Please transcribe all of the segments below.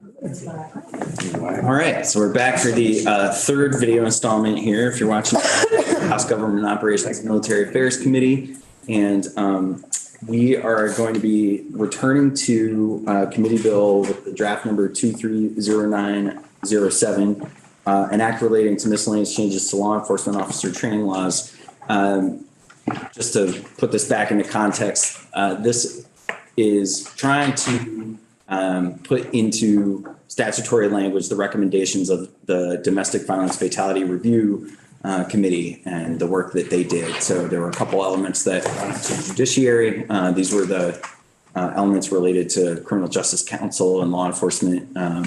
All right, so we're back for the third video installment here. If you're watching House Government Operations and Military Affairs Committee, and we are going to be returning to committee bill with the draft number 230907, an act relating to miscellaneous changes to law enforcement officer training laws. Just to put this back into context, this is trying to put into statutory language the recommendations of the Domestic Violence Fatality Review Committee and the work that they did. So there were a couple elements that went to the judiciary. These were the elements related to Criminal Justice Council and law enforcement, a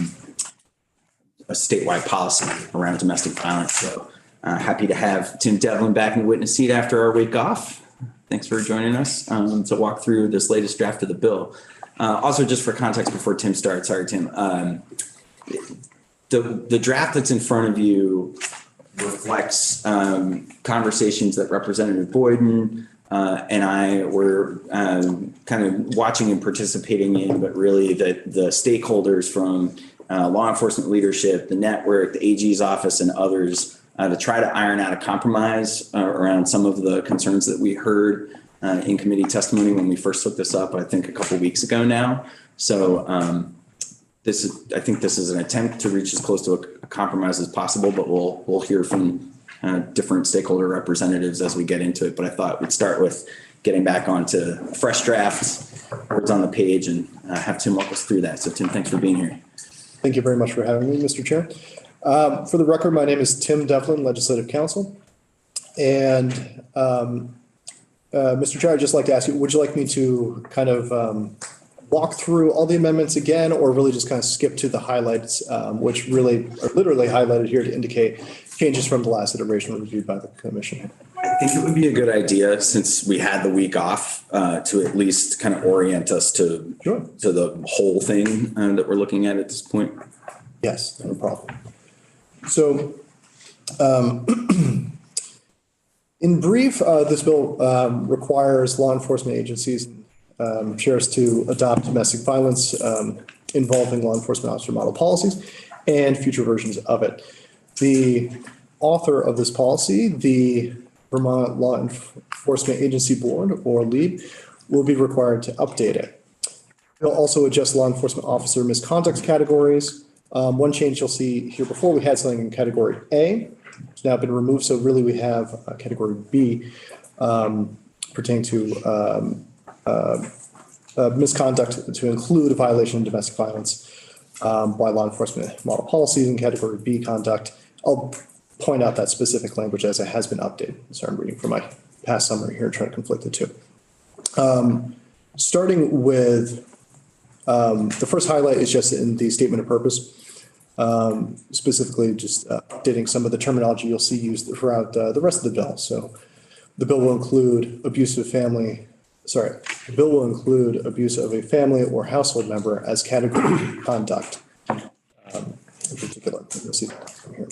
statewide policy around domestic violence. So happy to have Tim Devlin back in the witness seat after our week off. Thanks for joining us to walk through this latest draft of the bill. Also, just for context before Tim starts, sorry, Tim, the draft that's in front of you reflects conversations that Representative Boyden and I were kind of watching and participating in, but really the stakeholders from law enforcement leadership, the network, the AG's office, and others to try to iron out a compromise around some of the concerns that we heard in committee testimony when we first took this up, I think a couple of weeks ago now. So I think this is an attempt to reach as close to a compromise as possible, but we'll hear from different stakeholder representatives as we get into it. But I thought we'd start with getting back onto fresh drafts, words on the page, and have Tim walk us through that. So Tim, thanks for being here. Thank you very much for having me, Mr. Chair. For the record, my name is Tim Devlin, Legislative Counsel. And Mr. Chair, I'd just like to ask you, would you like me to kind of walk through all the amendments again, or really just kind of skip to the highlights, which really are literally highlighted here to indicate changes from the last iteration reviewed by the commission? I think it would be a good idea, since we had the week off, to at least kind of orient us to the whole thing that we're looking at this point. Yes, no problem. So in brief, this bill requires law enforcement agencies, sheriffs to adopt domestic violence involving law enforcement officer model policies and future versions of it. The author of this policy, the Vermont Law Enforcement Agency Board, or LEAB, will be required to update it. It'll also adjust law enforcement officer misconduct categories. One change you'll see here, before we had something in category A, it's now been removed. So really we have category B pertaining to misconduct to include a violation of domestic violence by law enforcement model policies. In category B conduct, I'll point out that specific language as it has been updated. So I'm reading from my past summary here, trying to conflict the two. Starting with the first highlight is just in the statement of purpose. Specifically just updating some of the terminology you'll see used throughout the rest of the bill. So the bill will include abuse of a family or household member as category conduct in particular. You'll see that from here.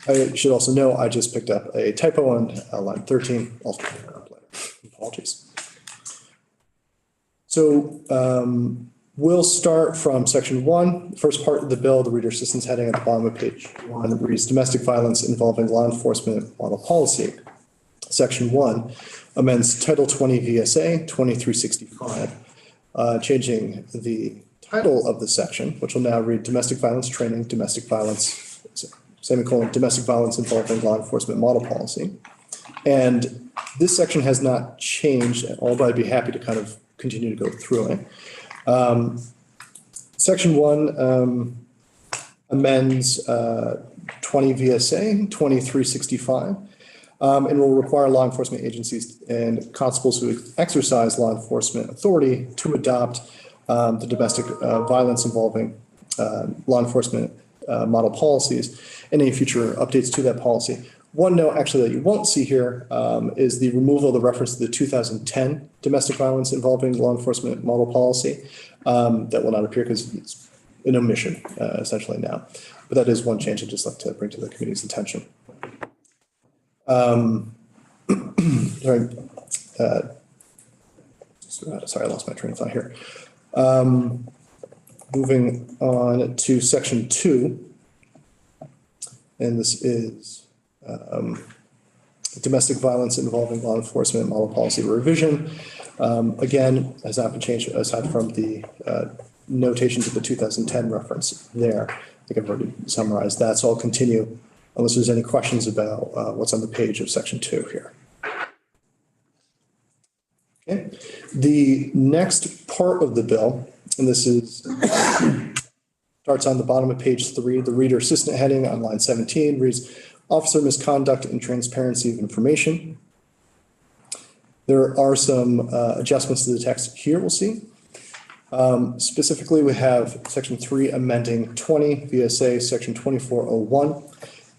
I should also know I just picked up a typo on line 13. I'll pick it up later. Apologies. So we'll start from section 1. First part of the bill, the reader assistance heading at the bottom of page 1, reads domestic violence involving law enforcement model policy. Section 1 amends Title 20 VSA 2365, changing the title of the section, which will now read domestic violence training, domestic violence, domestic violence involving law enforcement model policy. And this section has not changed at all, but I'd be happy to kind of continue to go through it. Section 1 amends 20 VSA 2365 and will require law enforcement agencies and constables who exercise law enforcement authority to adopt the domestic violence involving law enforcement model policies and any future updates to that policy. One note actually that you won't see here is the removal of the reference to the 2010 domestic violence involving law enforcement model policy. That will not appear because it's an omission essentially now. But that is one change I'd just like to bring to the committee's attention. Sorry, I lost my train of thought here. Moving on to section 2. And this is domestic violence involving law enforcement model policy revision. Again, has not been changed aside from the notation to the 2010 reference there. I think I've already summarized that, so I'll continue unless there's any questions about what's on the page of section 2 here. Okay. The next part of the bill, and this is starts on the bottom of page 3, the reader assistant heading on line 17 reads officer misconduct and transparency of information. There are some adjustments to the text here we'll see. Specifically, we have section 3 amending 20 VSA section 2401,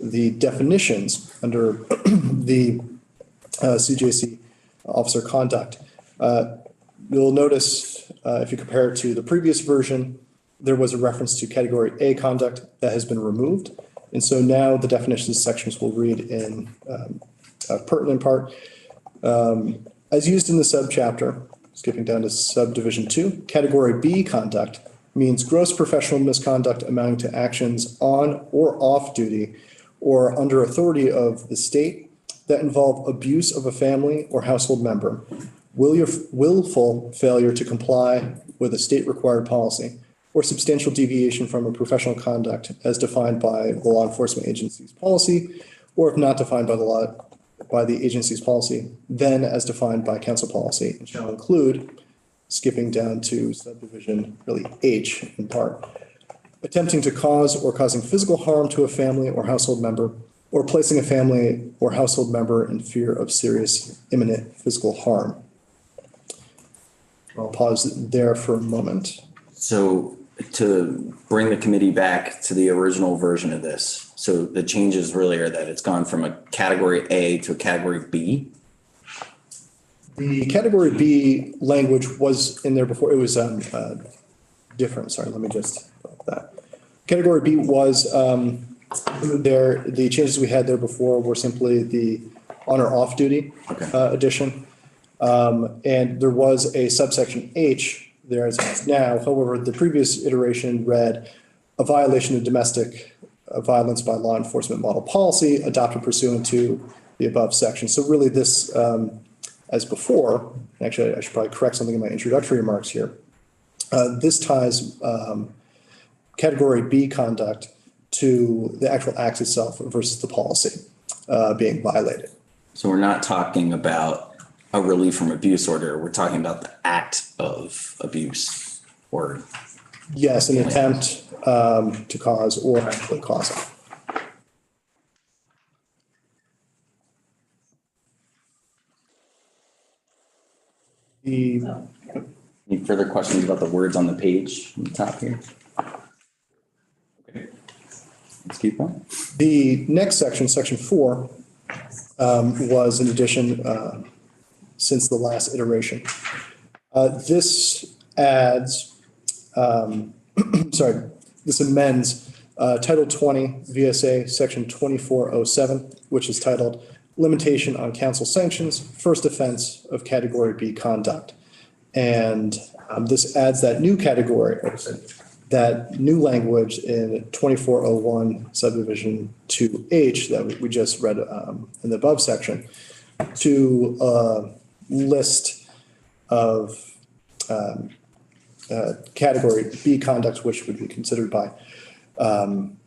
the definitions under the CJC officer conduct. You'll notice if you compare it to the previous version, there was a reference to category A conduct that has been removed. And so now the definitions sections will read in a pertinent part. As used in the subchapter, skipping down to subdivision 2, category B conduct means gross professional misconduct amounting to actions on or off duty or under authority of the state that involve abuse of a family or household member, willful failure to comply with a state required policy, or substantial deviation from a professional conduct as defined by the law enforcement agency's policy, or if not defined by the agency's policy, then as defined by council policy, and shall include, skipping down to subdivision really H in part, attempting to cause or causing physical harm to a family or household member, or placing a family or household member in fear of serious imminent physical harm. I'll pause there for a moment. So to bring the committee back to the original version of this, so the changes really are that it's gone from a category A to a category B. The category B language was in there before. It was different. Sorry, let me just put that. Category B was there. The changes we had there before were simply the on or off duty addition. And there was a subsection H there as it is now. However, the previous iteration read a violation of domestic violence by law enforcement model policy adopted pursuant to the above section. So really this, as before, actually I should probably correct something in my introductory remarks here. This ties category B conduct to the actual act itself versus the policy being violated. So we're not talking about a relief from abuse order. We're talking about the act of abuse or. Yes, an attempt to cause or actually cause it. Any further questions about the words on the page on the top here? Okay, let's keep on. The next section, section 4, was an addition since the last iteration. This adds, this amends Title 20 VSA Section 2407, which is titled Limitation on Council Sanctions, First Offense of Category B Conduct. And this adds that new category, that new language in 2401 subdivision 2H that we just read in the above section to a list of category B conduct, which would be considered by, in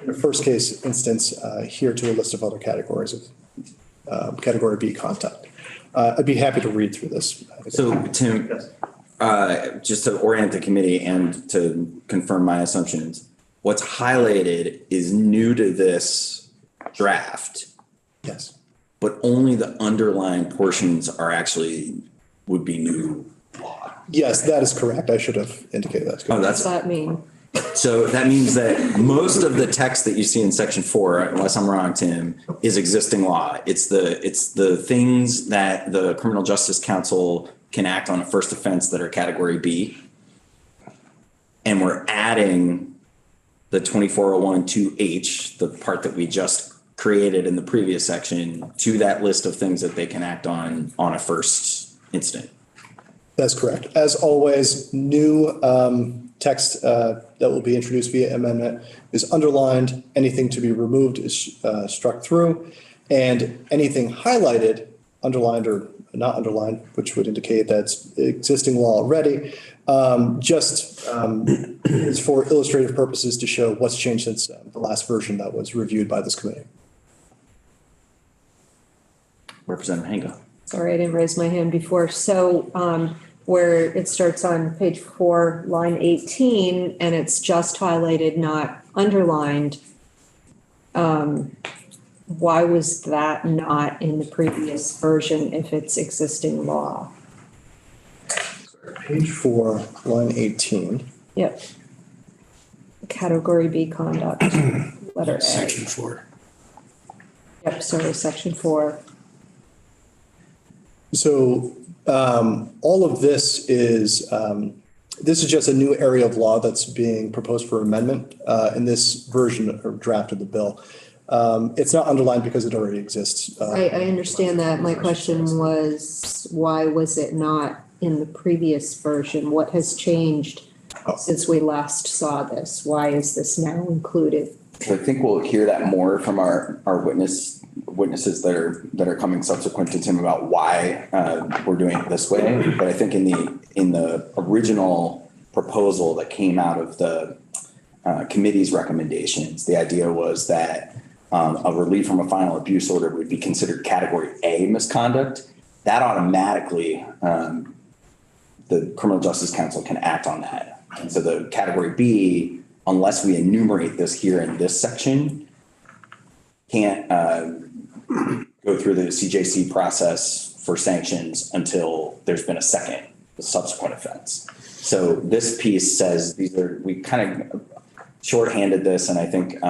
the first case instance, here to a list of other categories of category B conduct. I'd be happy to read through this. So Tim, just to orient the committee and to confirm my assumptions, what's highlighted is new to this draft. Yes. But only the underlying portions are actually would be new law. Yes, that is correct. I should have indicated that. Oh, What does that mean? So that means that most of the text that you see in section 4, unless I'm wrong, Tim, is existing law. It's the things that the Criminal Justice Council can act on a first offense that are category B. And we're adding the 2401 2H, the part that we just created in the previous section, to that list of things that they can act on a first instant. That's correct. As always, new text that will be introduced via amendment is underlined. Anything to be removed is struck through. And anything highlighted, underlined or not underlined, which would indicate that's existing law already, is for illustrative purposes to show what's changed since the last version that was reviewed by this committee. Representative Hango. Sorry, I didn't raise my hand before. So where it starts on page 4, line 18, and it's just highlighted, not underlined. Why was that not in the previous version if it's existing law? Page 4, line 18. Yep. Category B conduct, letter A. Section 4. Yep, sorry, section 4. So all of this is just a new area of law that's being proposed for amendment in this version or draft of the bill. It's not underlined because it already exists. I understand that. My question was, why was it not in the previous version? What has changed since we last saw this? Why is this now included? So I think we'll hear that more from our witnesses that are coming subsequent to Tim about why we're doing it this way. But I think in the original proposal that came out of the committee's recommendations, the idea was that a relief from a final abuse order would be considered category A misconduct. That automatically, the Criminal Justice Council can act on that. And so the category B, unless we enumerate this here in this section, can't go through the CJC process for sanctions until there's been a subsequent offense. So this piece says we kind of shorthanded this, and I think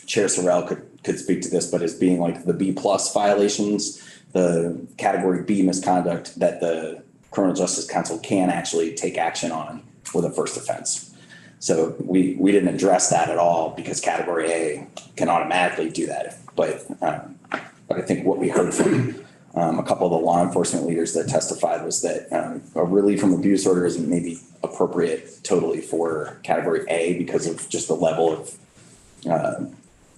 Chair Sorrell could speak to this, but as being like the B+ violations, the category B misconduct that the Criminal Justice Council can actually take action on with a first offense. So we didn't address that at all because category A can automatically do that. But I think what we heard from a couple of the law enforcement leaders that testified was that a relief from abuse order isn't maybe appropriate totally for category A because of just the level of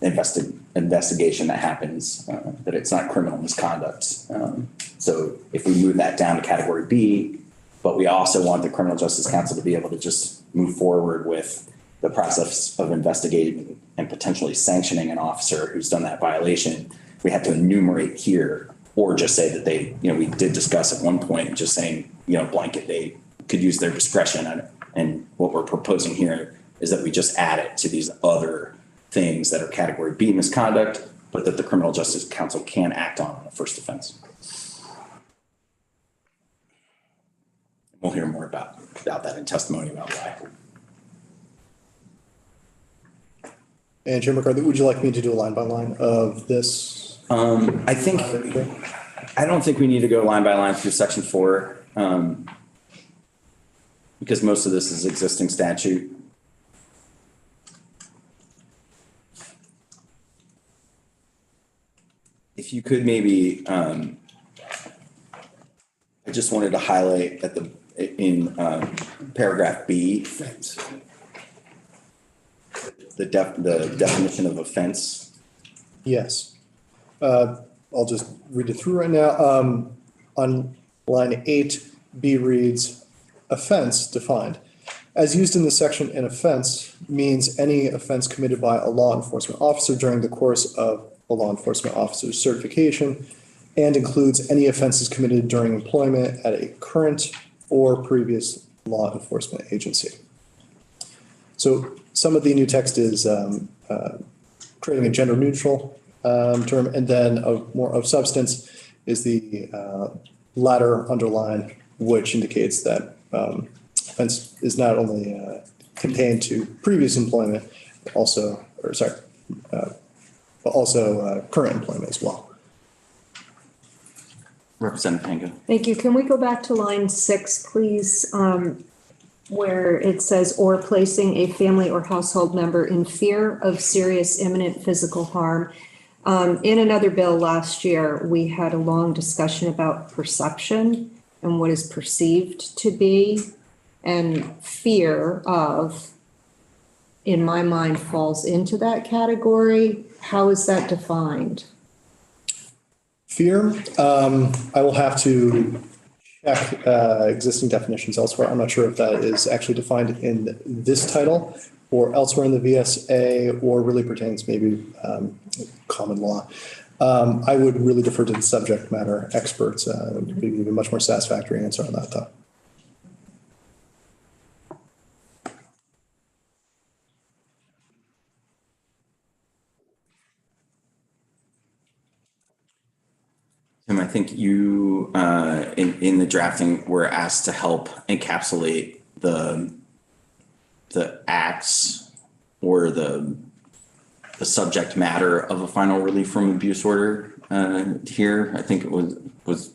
investigation that happens, that it's not criminal misconduct. So if we move that down to category B, but we also want the Criminal Justice Council to be able to just move forward with the process of investigating and potentially sanctioning an officer who's done that violation, we have to enumerate here or just say that they, we did discuss at one point just saying, blanket, they could use their discretion. And what we're proposing here is that we just add it to these other things that are category B misconduct, but that the Criminal Justice Council can act on a first offense. We'll hear more about that in testimony about why. And Chair McCarthy, would you like me to do a line by line of this? I don't think we need to go line by line through section 4 because most of this is existing statute. If you could maybe, I just wanted to highlight in paragraph B, the definition of offense. Yes. I'll just read it through right now. On line 8, B reads, offense defined. As used in this section, an offense means any offense committed by a law enforcement officer during the course of a law enforcement officer's certification and includes any offenses committed during employment at a current or previous law enforcement agency. So some of the new text is creating a gender neutral term, and then more of substance is the latter underline, which indicates that offense is not only contained to previous employment, but also current employment as well. Representative Hango. Thank you. Can we go back to line 6, please, where it says, or placing a family or household member in fear of serious imminent physical harm. In another bill last year, we had a long discussion about perception and what is perceived to be, and fear of, in my mind, falls into that category. How is that defined? Fear, I will have to check existing definitions elsewhere. I'm not sure if that is actually defined in this title or elsewhere in the VSA, or really pertains maybe common law. I would really defer to the subject matter experts to give you a much more satisfactory answer on that, though. Tim, I think you, in the drafting, were asked to help encapsulate the acts or the subject matter of a final relief from abuse order here. I think it was as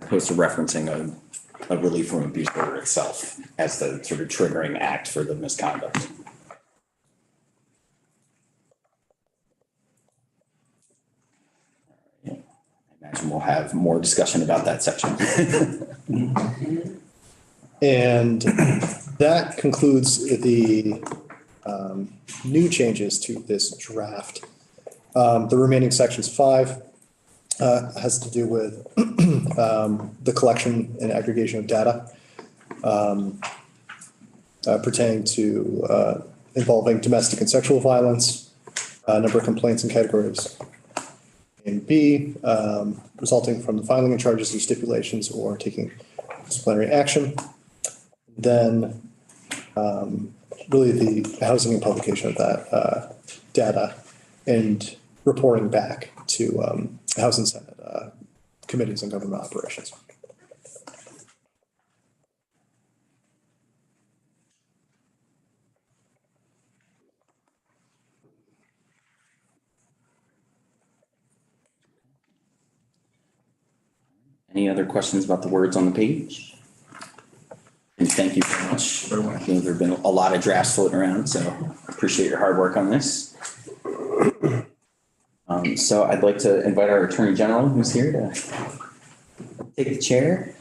opposed to referencing a relief from abuse order itself as the sort of triggering act for the misconduct. I imagine we'll have more discussion about that section. And that concludes the new changes to this draft. The remaining sections 5 has to do with the collection and aggregation of data pertaining to involving domestic and sexual violence, number of complaints in categories A and B, resulting from the filing of charges or stipulations or taking disciplinary action. Then really the housing and publication of that data and reporting back to House and Senate committees on government operations. Any other questions about the words on the page? And thank you very much. I think there have been a lot of drafts floating around, so I appreciate your hard work on this. So I'd like to invite our Attorney General, who's here, to take the chair.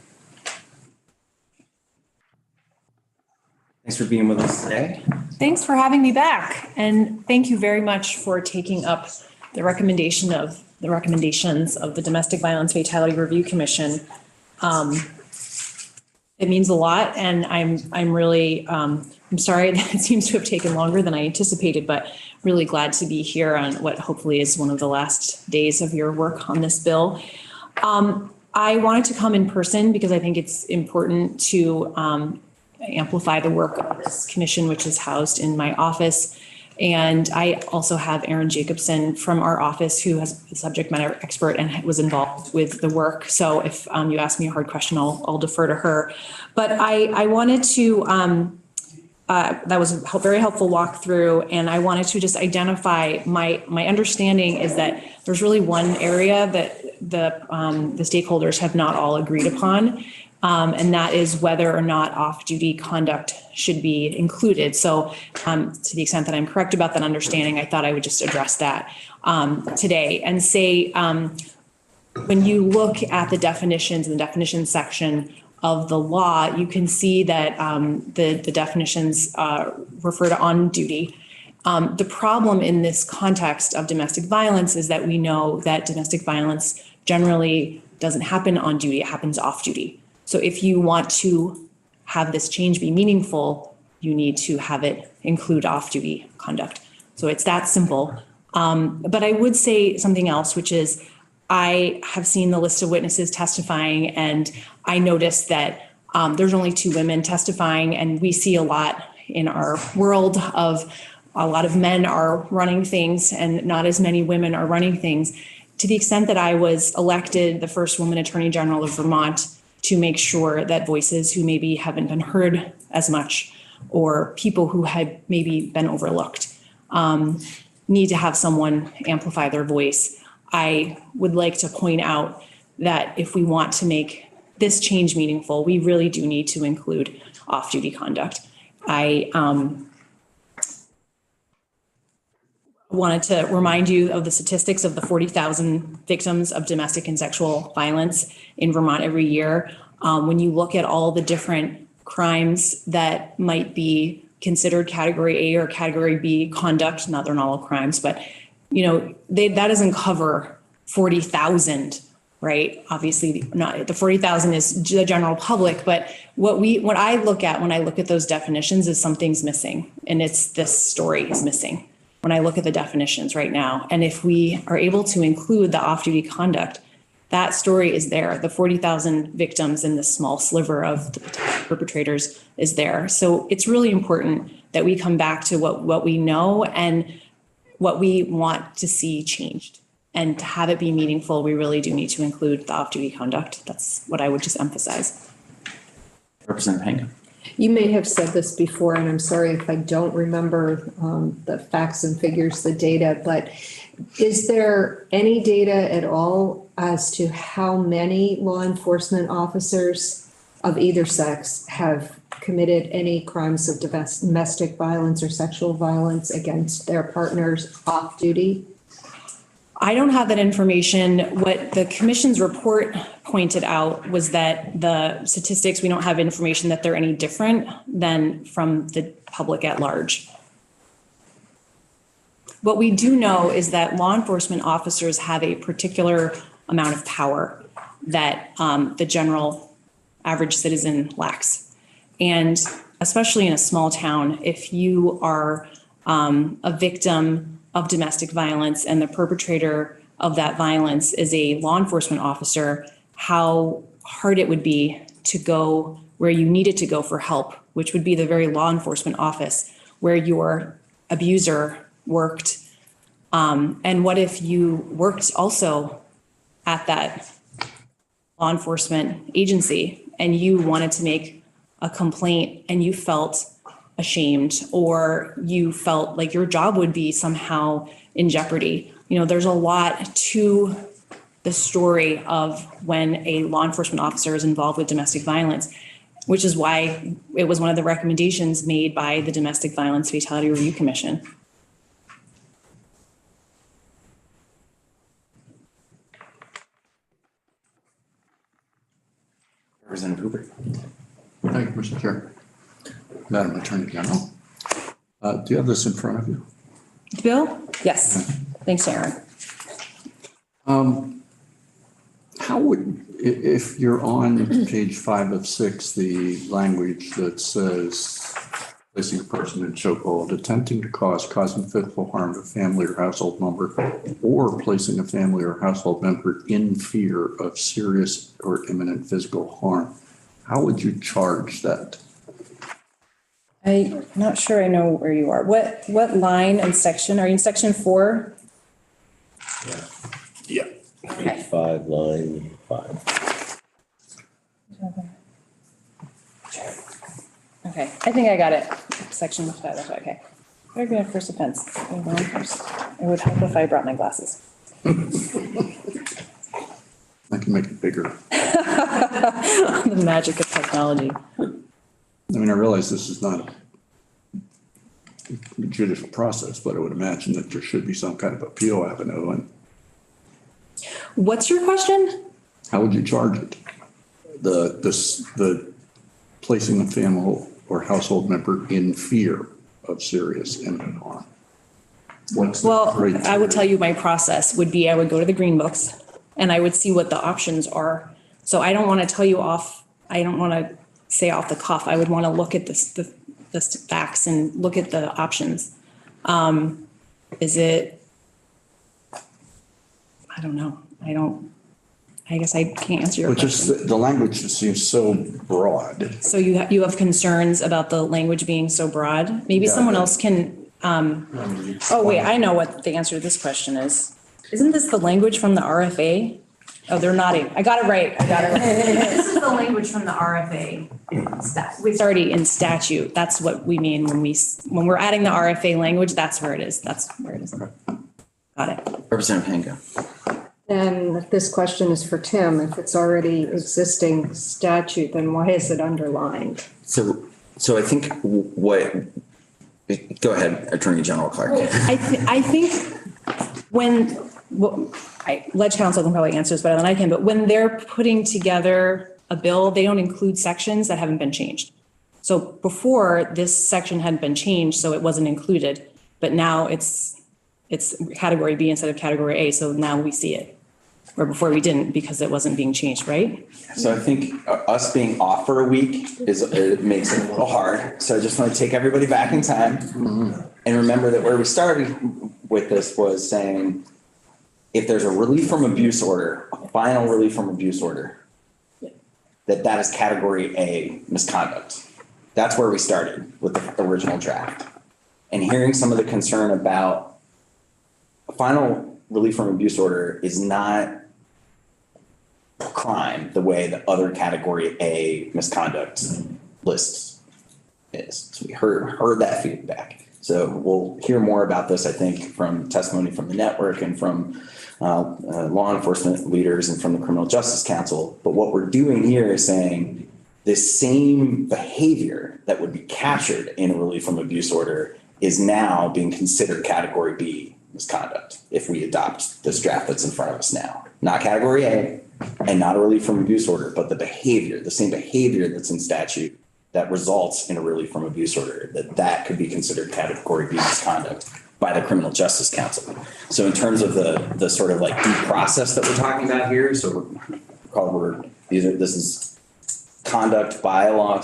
Thanks for being with us today. Thanks for having me back. And thank you very much for taking up the recommendations of the Domestic Violence Fatality Review Commission. It means a lot, and I'm really I'm sorry that it seems to have taken longer than I anticipated, but really glad to be here on what hopefully is one of the last days of your work on this bill. I wanted to come in person because I think it's important to amplify the work of this commission, which is housed in my office. And I also have Erin Jacobson from our office, who has a subject matter expert and was involved with the work. So if you ask me a hard question, I'll defer to her. But I wanted to, that was a very helpful walkthrough, and I wanted to just identify my understanding is that there's really one area that the stakeholders have not all agreed upon. And that is whether or not off-duty conduct should be included. So to the extent that I'm correct about that understanding, I thought I would just address that today and say, when you look at the definitions in the definitions section of the law, you can see that the definitions refer to on duty. The problem in this context of domestic violence is that we know that domestic violence generally doesn't happen on duty, it happens off duty. So if you want to have this change be meaningful, you need to have it include off-duty conduct. So it's that simple. But I would say something else, which is I have seen the list of witnesses testifying, and I noticed that there's only 2 women testifying, and we see a lot in our world of a lot of men are running things and not as many women are running things. To the extent that I was elected the first woman Attorney General of Vermont, to make sure that voices who maybe haven't been heard as much or people who had maybe been overlooked need to have someone amplify their voice. I would like to point out that if we want to make this change meaningful, we really do need to include off-duty conduct. wanted to remind you of the statistics of the 40,000 victims of domestic and sexual violence in Vermont every year. When you look at all the different crimes that might be considered category A or category B conduct, not they're not all crimes, but that doesn't cover 40,000, right? Obviously not, the 40,000 is the general public, but what I look at when I look at those definitions is something's missing, and it's this story is missing when I look at the definitions right now. And if we are able to include the off-duty conduct, that story is there. The 40,000 victims in this small sliver of the perpetrators is there. So it's really important that we come back to what we know and what we want to see changed. And to have it be meaningful, we really do need to include the off-duty conduct. That's what I would just emphasize. Representative Hank. You may have said this before, and I'm sorry if I don't remember the facts and figures, the data, but is there any data at all as to how many law enforcement officers of either sex have committed any crimes of domestic violence or sexual violence against their partners off duty? I don't have that information. What the commission's report pointed out was that the statistics, we don't have information that they're any different than from the public at large. What we do know is that law enforcement officers have a particular amount of power that the general average citizen lacks. And especially in a small town, if you are a victim of domestic violence and the perpetrator of that violence is a law enforcement officer, how hard it would be to go where you needed to go for help, which would be the very law enforcement office where your abuser worked. And what if you worked also at that law enforcement agency and you wanted to make a complaint and you felt ashamed, or you felt like your job would be somehow in jeopardy? There's a lot to the story of when a law enforcement officer is involved with domestic violence, which is why it was one of the recommendations made by the Domestic Violence Fatality Review Commission. Representative Hooper. Thank you, Mr. Chair. Madam Attorney General, do you have this in front of you? Bill? Yes. Thanks, Aaron. How would, if you're on page 5 of 6, the language that says placing a person in chokehold, attempting to causing physical harm to a family or household member, or placing a family or household member in fear of serious or imminent physical harm, how would you charge that? I'm not sure I know where you are. What line and section? Are you in section 4? Yeah. Okay. 5, line 5. Okay, I think I got it. Section 5, okay. Very good, first offense. I'm going first. It would help if I brought my glasses. I can make it bigger. The magic of technology. I mean, I realize this is not a judicial process, but I would imagine that there should be some kind of appeal avenue. And What's your question? how would you charge it? The placing a family or household member in fear of serious imminent harm. Well, I would tell you my process would be I would go to the green books and I would see what the options are. So I don't want to tell you I don't want to say off the cuff. I would want to look at the facts and look at the options. Is it, I don't know. I guess I can't answer your But question. just the language just seems so broad. So you have concerns about the language being so broad? Maybe Yeah. someone else can, oh wait, I know what the answer to this question is. Isn't this the language from the RFA? Oh, they're nodding. I got it right. This is the language from the RFA. It's already in statute. That's what we mean when we're adding the RFA language, that's where it is. That's where it is. Got it. Representative Hanka. And this question is for Tim. If it's already existing statute, then why is it underlined? So I think what Go ahead, Attorney General Clark. I think when, well, Ledge Counsel can probably answer this better than I can, but when they're putting together a bill, they don't include sections that haven't been changed. So before, this section hadn't been changed, so it wasn't included, but now it's category B instead of category A, so now we see it. Where before we didn't because it wasn't being changed, right? So I think us being off for a week it makes it a little hard. So I just want to take everybody back in time and remember that where we started with this was saying, if there's a relief from abuse order, a final relief from abuse order, that is category A misconduct. That's where we started with the original draft. And hearing some of the concern about a final relief from abuse order is not crime the way the other category A misconduct lists is. So we heard that feedback. So we'll hear more about this, I think, from testimony from the network and from law enforcement leaders and from the Criminal Justice Council. But what we're doing here is saying this same behavior that would be captured in a relief from abuse order is now being considered category B misconduct if we adopt this draft that's in front of us now. Not category A and not a relief from abuse order, but the behavior, the same behavior that's in statute that results in a relief from abuse order, that could be considered category B misconduct by the Criminal Justice Council. So in terms of the sort of like due process that we're talking about here, so this is conduct by a law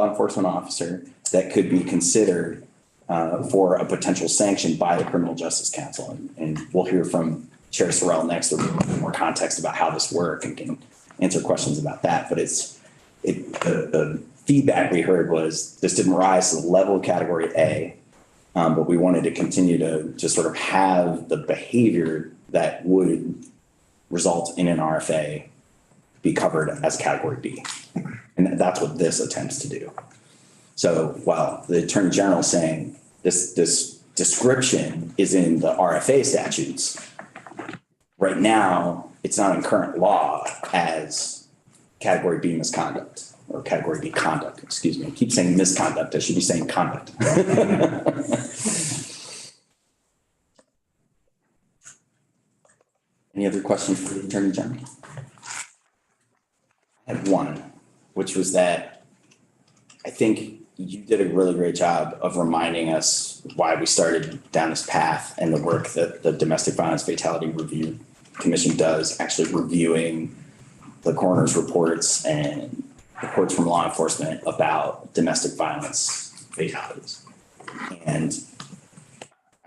enforcement officer that could be considered for a potential sanction by the Criminal Justice Council. And we'll hear from Chair Sorrell next with more context about how this works and can answer questions about that. But the feedback we heard was this didn't rise to the level of category A, but we wanted to continue to sort of have the behavior that would result in an RFA be covered as category B. And that's what this attempts to do. So while the Attorney General is saying this description is in the RFA statutes, right now it's not in current law as category B misconduct or category B conduct, excuse me. I keep saying misconduct, I should be saying conduct. Any other questions for the Attorney General? I had one, which was that I think you did a really great job of reminding us why we started down this path and the work that the Domestic Violence Fatality Review Commission does, actually reviewing the coroner's reports and reports from law enforcement about domestic violence fatalities. And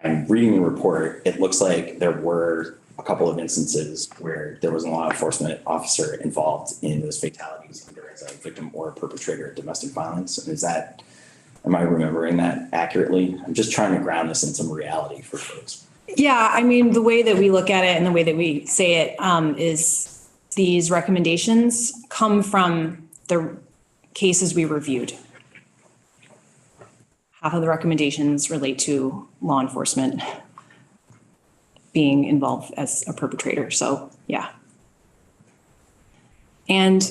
I'm reading the report, it looks like there were a couple of instances where there was a law enforcement officer involved in those fatalities, either as a victim or a perpetrator of domestic violence. And am I remembering that accurately? I'm just trying to ground this in some reality for folks. Yeah, I mean, the way that we look at it and the way that we say it is these recommendations come from the cases we reviewed. Half of the recommendations relate to law enforcement being involved as a perpetrator. So, yeah. And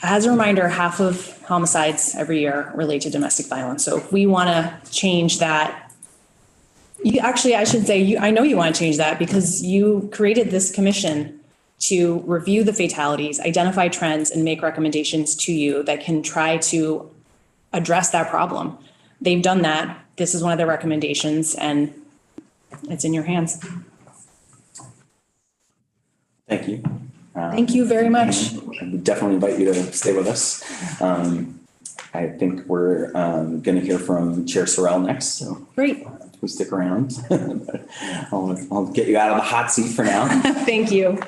as a reminder, half of homicides every year relate to domestic violence. So if we want to change that, I should say, I know you want to change that because you created this commission to review the fatalities, identify trends, and make recommendations to you that can try to address that problem. They've done that. This is one of their recommendations, and it's in your hands. Thank you. Thank you very much. I would definitely invite you to stay with us. I think we're going to hear from Chair Sorrell next. So great. Please stick around. I'll get you out of the hot seat for now. Thank you.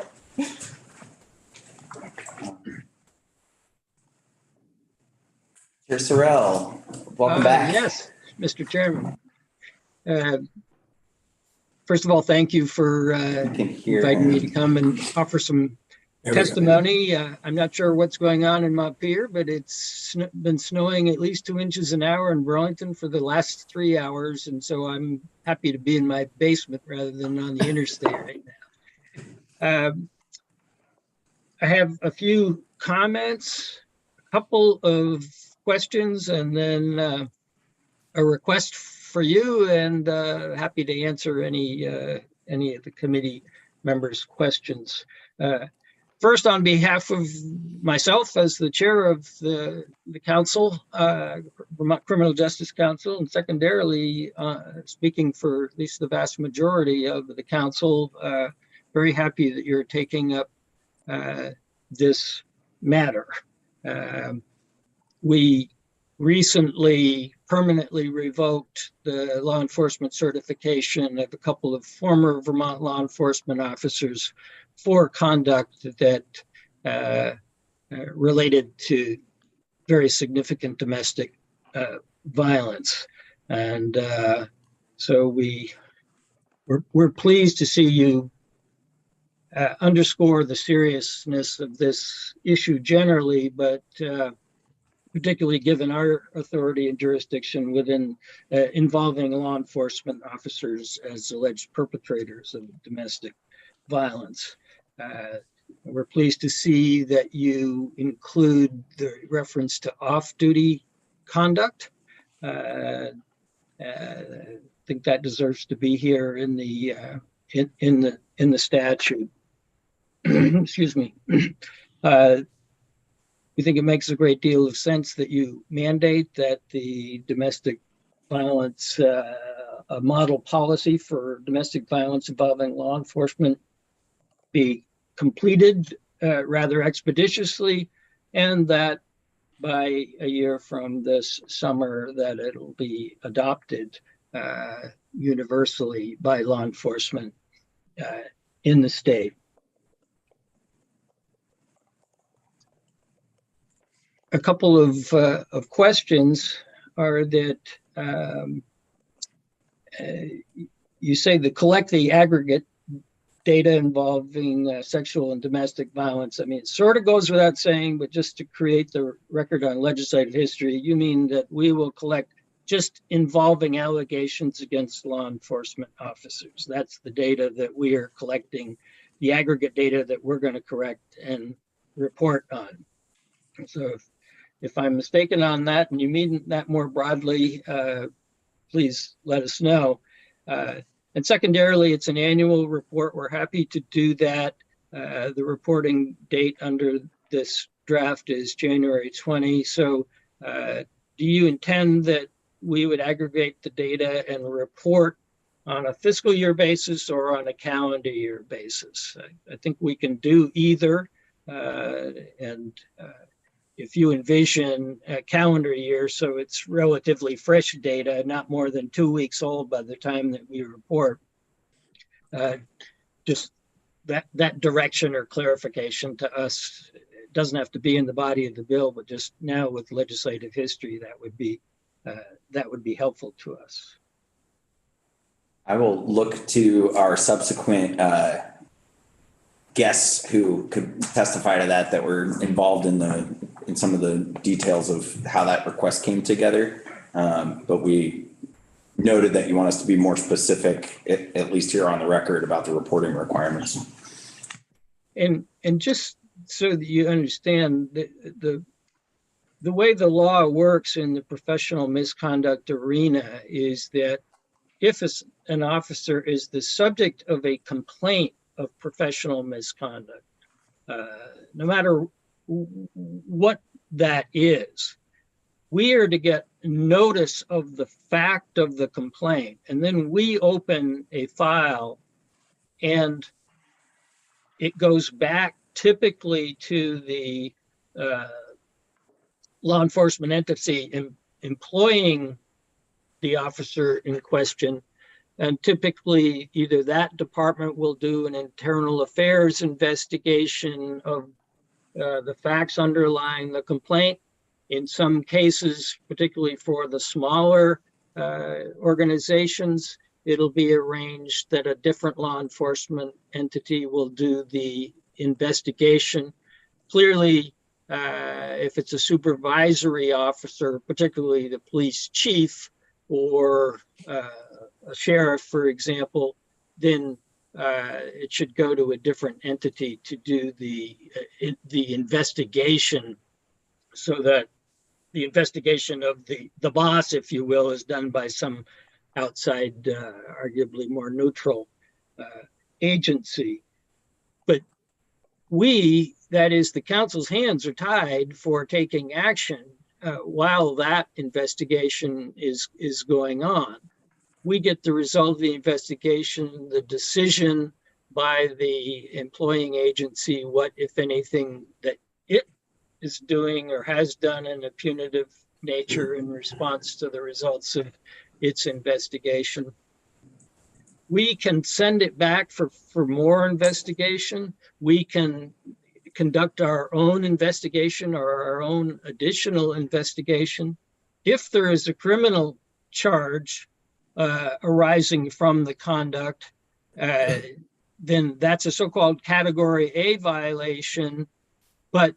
Chair Sorrell, welcome back. Yes, Mr. Chairman. First of all, thank you for inviting me to come and offer some testimony. I'm not sure what's going on in Montpelier, but it's been snowing at least 2 inches an hour in Burlington for the last 3 hours. And so I'm happy to be in my basement rather than on the interstate right now. I have a few comments, a couple of questions, and then a request for you, and happy to answer any of the committee members' questions. First, on behalf of myself as the chair of the council, Vermont Criminal Justice Council, and secondarily, speaking for at least the vast majority of the council, very happy that you're taking up this matter. We recently permanently revoked the law enforcement certification of a couple of former Vermont law enforcement officers for conduct that related to very significant domestic violence. And so we're pleased to see you underscore the seriousness of this issue generally, but particularly given our authority and jurisdiction within involving law enforcement officers as alleged perpetrators of domestic violence. We're pleased to see that you include the reference to off-duty conduct. I think that deserves to be here in the statute. Excuse me. We think it makes a great deal of sense that you mandate that the domestic violence, a model policy for domestic violence involving law enforcement be completed rather expeditiously, and that by a year from this summer that it'll be adopted universally by law enforcement in the state. A couple of questions are that you say to collect the aggregate data involving sexual and domestic violence. I mean, it sort of goes without saying, but just to create the record on legislative history, you mean that we will collect just involving allegations against law enforcement officers. That's the data that we are collecting, the aggregate data that we're going to correct and report on. So if I'm mistaken on that and you mean that more broadly, please let us know. And secondarily, it's an annual report. We're happy to do that. The reporting date under this draft is January 20. So do you intend that we would aggregate the data and report on a fiscal year basis or on a calendar year basis? I think we can do either. If you envision a calendar year, so it's relatively fresh data, not more than 2 weeks old by the time that we report, just that direction or clarification to us, it doesn't have to be in the body of the bill, but just now with legislative history, that would be helpful to us. I will look to our subsequent guests who could testify to that were involved in some of the details of how that request came together. But we noted that you want us to be more specific, at least here on the record, about the reporting requirements. And just so that you understand, the way the law works in the professional misconduct arena is that if an officer is the subject of a complaint of professional misconduct, no matter what that is, we are to get notice of the fact of the complaint, and then we open a file and it goes back typically to the law enforcement entity employing the officer in question. And typically either that department will do an internal affairs investigation of the facts underlying the complaint. In some cases, particularly for the smaller organizations, it'll be arranged that a different law enforcement entity will do the investigation. Clearly, if it's a supervisory officer, particularly the police chief or a sheriff, for example, then it should go to a different entity to do the investigation, so that the investigation of the boss, if you will, is done by some outside, arguably more neutral agency. But we, that is the council's hands are tied for taking action while that investigation is going on. We get the result of the investigation, the decision by the employing agency, what, if anything, that it is doing or has done in a punitive nature in response to the results of its investigation. We can send it back for more investigation. We can conduct our own investigation or our own additional investigation. If there is a criminal charge arising from the conduct, then that's a so-called Category A violation, but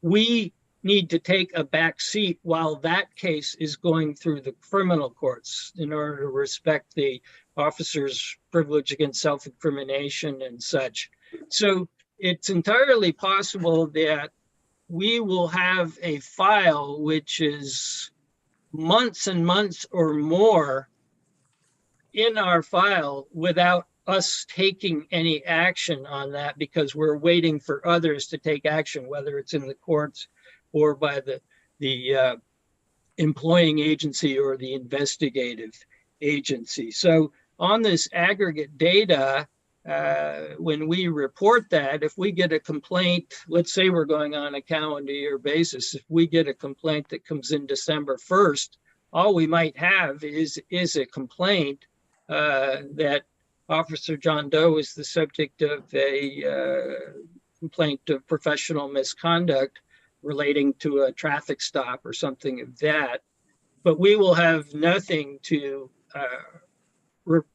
we need to take a back seat while that case is going through the criminal courts in order to respect the officer's privilege against self-incrimination and such. So it's entirely possible that we will have a file which is months and months or more in our file without us taking any action on that, because we're waiting for others to take action, whether it's in the courts or by the employing agency or the investigative agency. So on this aggregate data, when we report that, if we get a complaint, let's say we're going on a calendar year basis, if we get a complaint that comes in December 1st, all we might have is a complaint that Officer John Doe is the subject of a complaint of professional misconduct relating to a traffic stop or something of that. But we will have nothing to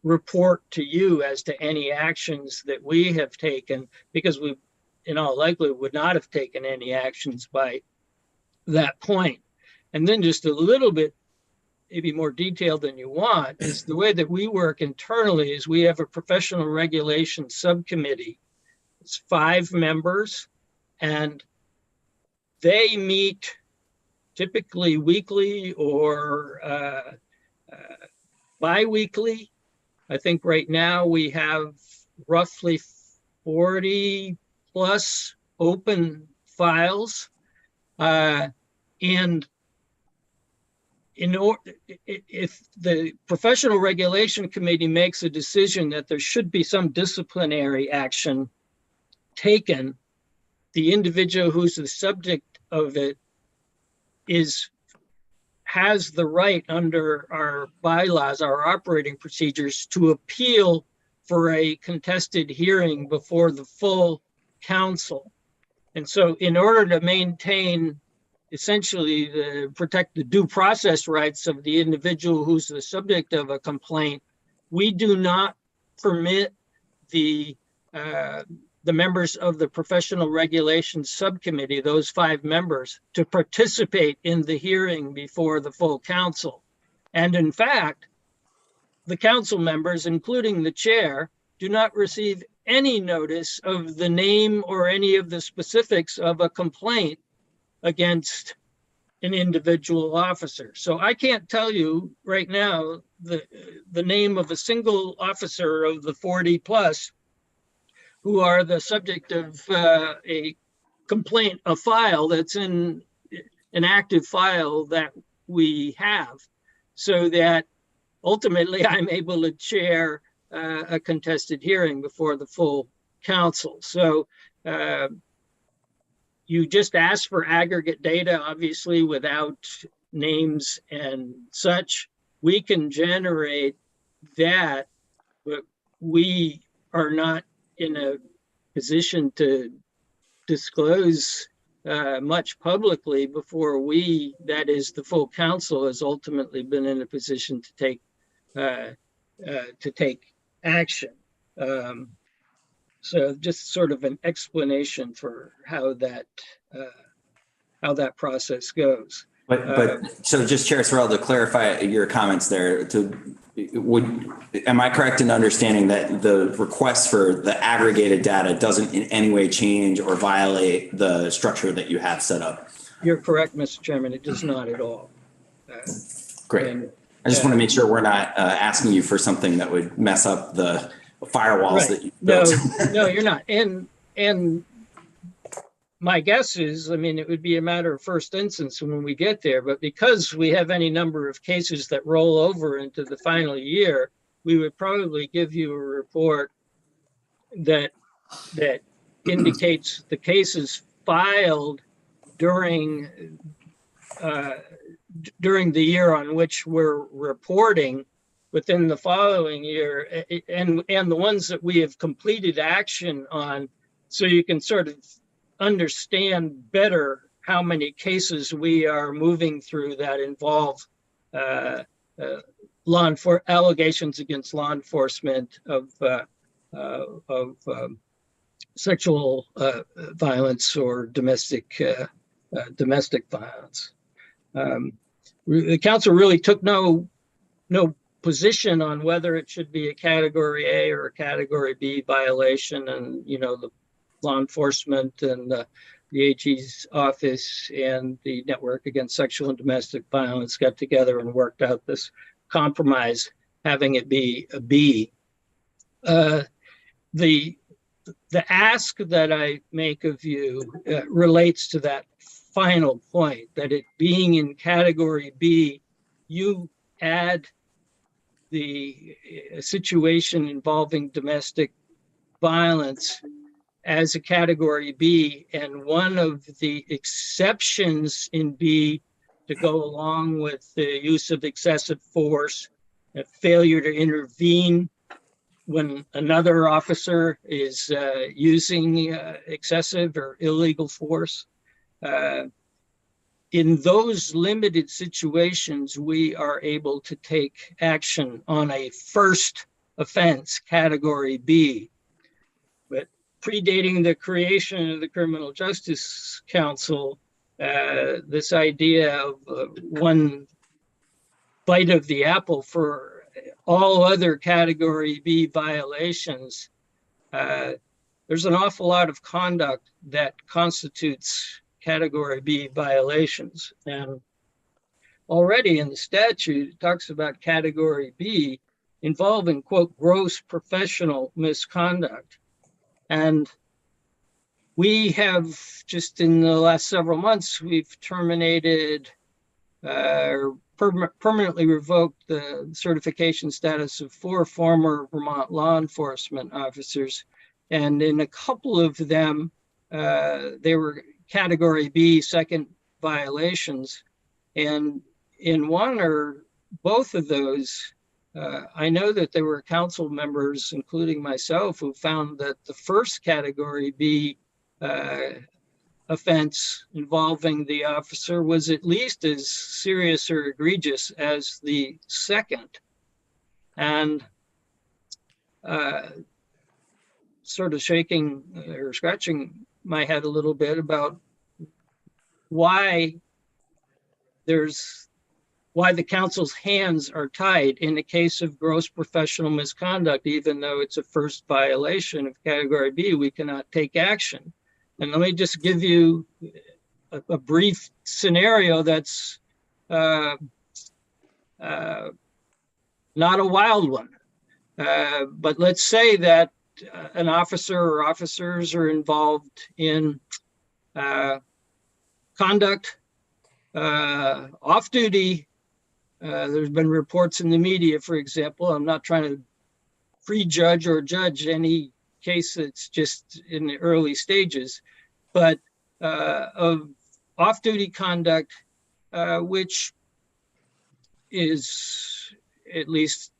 report to you as to any actions that we have taken, because we, in all likelihood, would not have taken any actions by that point. And then just a little bit, maybe more detailed than you want, is the way that we work internally is we have a professional regulation subcommittee. It's 5 members, and they meet typically weekly or bi-weekly. I think right now we have roughly 40 plus open files. And if the Professional Regulation Committee makes a decision that there should be some disciplinary action taken, the individual who's the subject of it has the right under our bylaws, our operating procedures, to appeal for a contested hearing before the full council. And so in order to maintain essentially protect the due process rights of the individual who's the subject of a complaint, we do not permit the members of the Professional Regulations Subcommittee, those 5 members, to participate in the hearing before the full council. And in fact, the council members, including the chair, do not receive any notice of the name or any of the specifics of a complaint against an individual officer. So I can't tell you right now the name of a single officer of the 40 plus who are the subject of a complaint, a file that's in an active file that we have, so that ultimately I'm able to chair a contested hearing before the full council. So you just asked for aggregate data, obviously without names and such. We can generate that, but we are not in a position to disclose much publicly before we, that is the full council, has ultimately been in a position to take action. So just sort of an explanation for how that process goes. But so just Chair Sorrell, to clarify your comments there, am I correct in understanding that the request for the aggregated data doesn't in any way change or violate the structure that you have set up? You're correct, Mr. Chairman. It does not at all. Great. I just want to make sure we're not asking you for something that would mess up the firewalls that you built. No, you're not. And my guess is, I mean, it would be a matter of first instance when we get there, but because we have any number of cases that roll over into the final year, we would probably give you a report that indicates the cases filed during the year on which we're reporting within the following year, and the ones that we have completed action on, so you can sort of understand better how many cases we are moving through that involve allegations against law enforcement of sexual violence or domestic violence. The council really took no position on whether it should be a category A or a category B violation, and the law enforcement and the AG's office and the Network Against Sexual and Domestic Violence got together and worked out this compromise, having it be a B. The ask that I make of you relates to that final point, that it being in category B, you add the situation involving domestic violence as a category B, and one of the exceptions in B to go along with the use of excessive force, a failure to intervene when another officer is using excessive or illegal force. In those limited situations, we are able to take action on a first offense, category B. But predating the creation of the Criminal Justice Council, this idea of one bite of the apple for all other category B violations, there's an awful lot of conduct that constitutes category B violations. And already in the statute, it talks about category B involving, quote, gross professional misconduct. And we have, just in the last several months, we've terminated or permanently revoked the certification status of 4 former Vermont law enforcement officers. And in a couple of them, they were category B second violations. And in one or both of those, I know that there were council members, including myself, who found that the first category B offense involving the officer was at least as serious or egregious as the second. And sort of shaking or scratching my head a little bit about why the council's hands are tied in the case of gross professional misconduct. Even though it's a first violation of category B, we cannot take action. And let me just give you a brief scenario that's not a wild one. But let's say that an officer or officers are involved in conduct off duty. There's been reports in the media, for example. I'm not trying to prejudge or judge any case that's just in the early stages, but of off-duty conduct, which is at least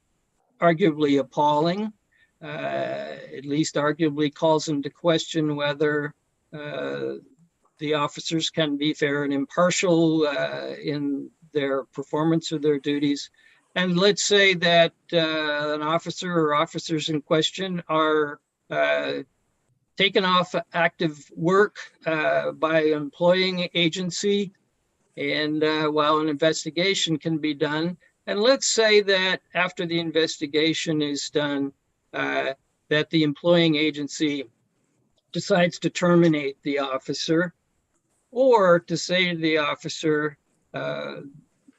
arguably appalling, at least arguably calls into question whether the officers can be fair and impartial in their performance of their duties. And let's say that an officer or officers in question are taken off active work by an employing agency, and while an investigation can be done. And let's say that after the investigation is done, that the employing agency decides to terminate the officer, or to say to the officer,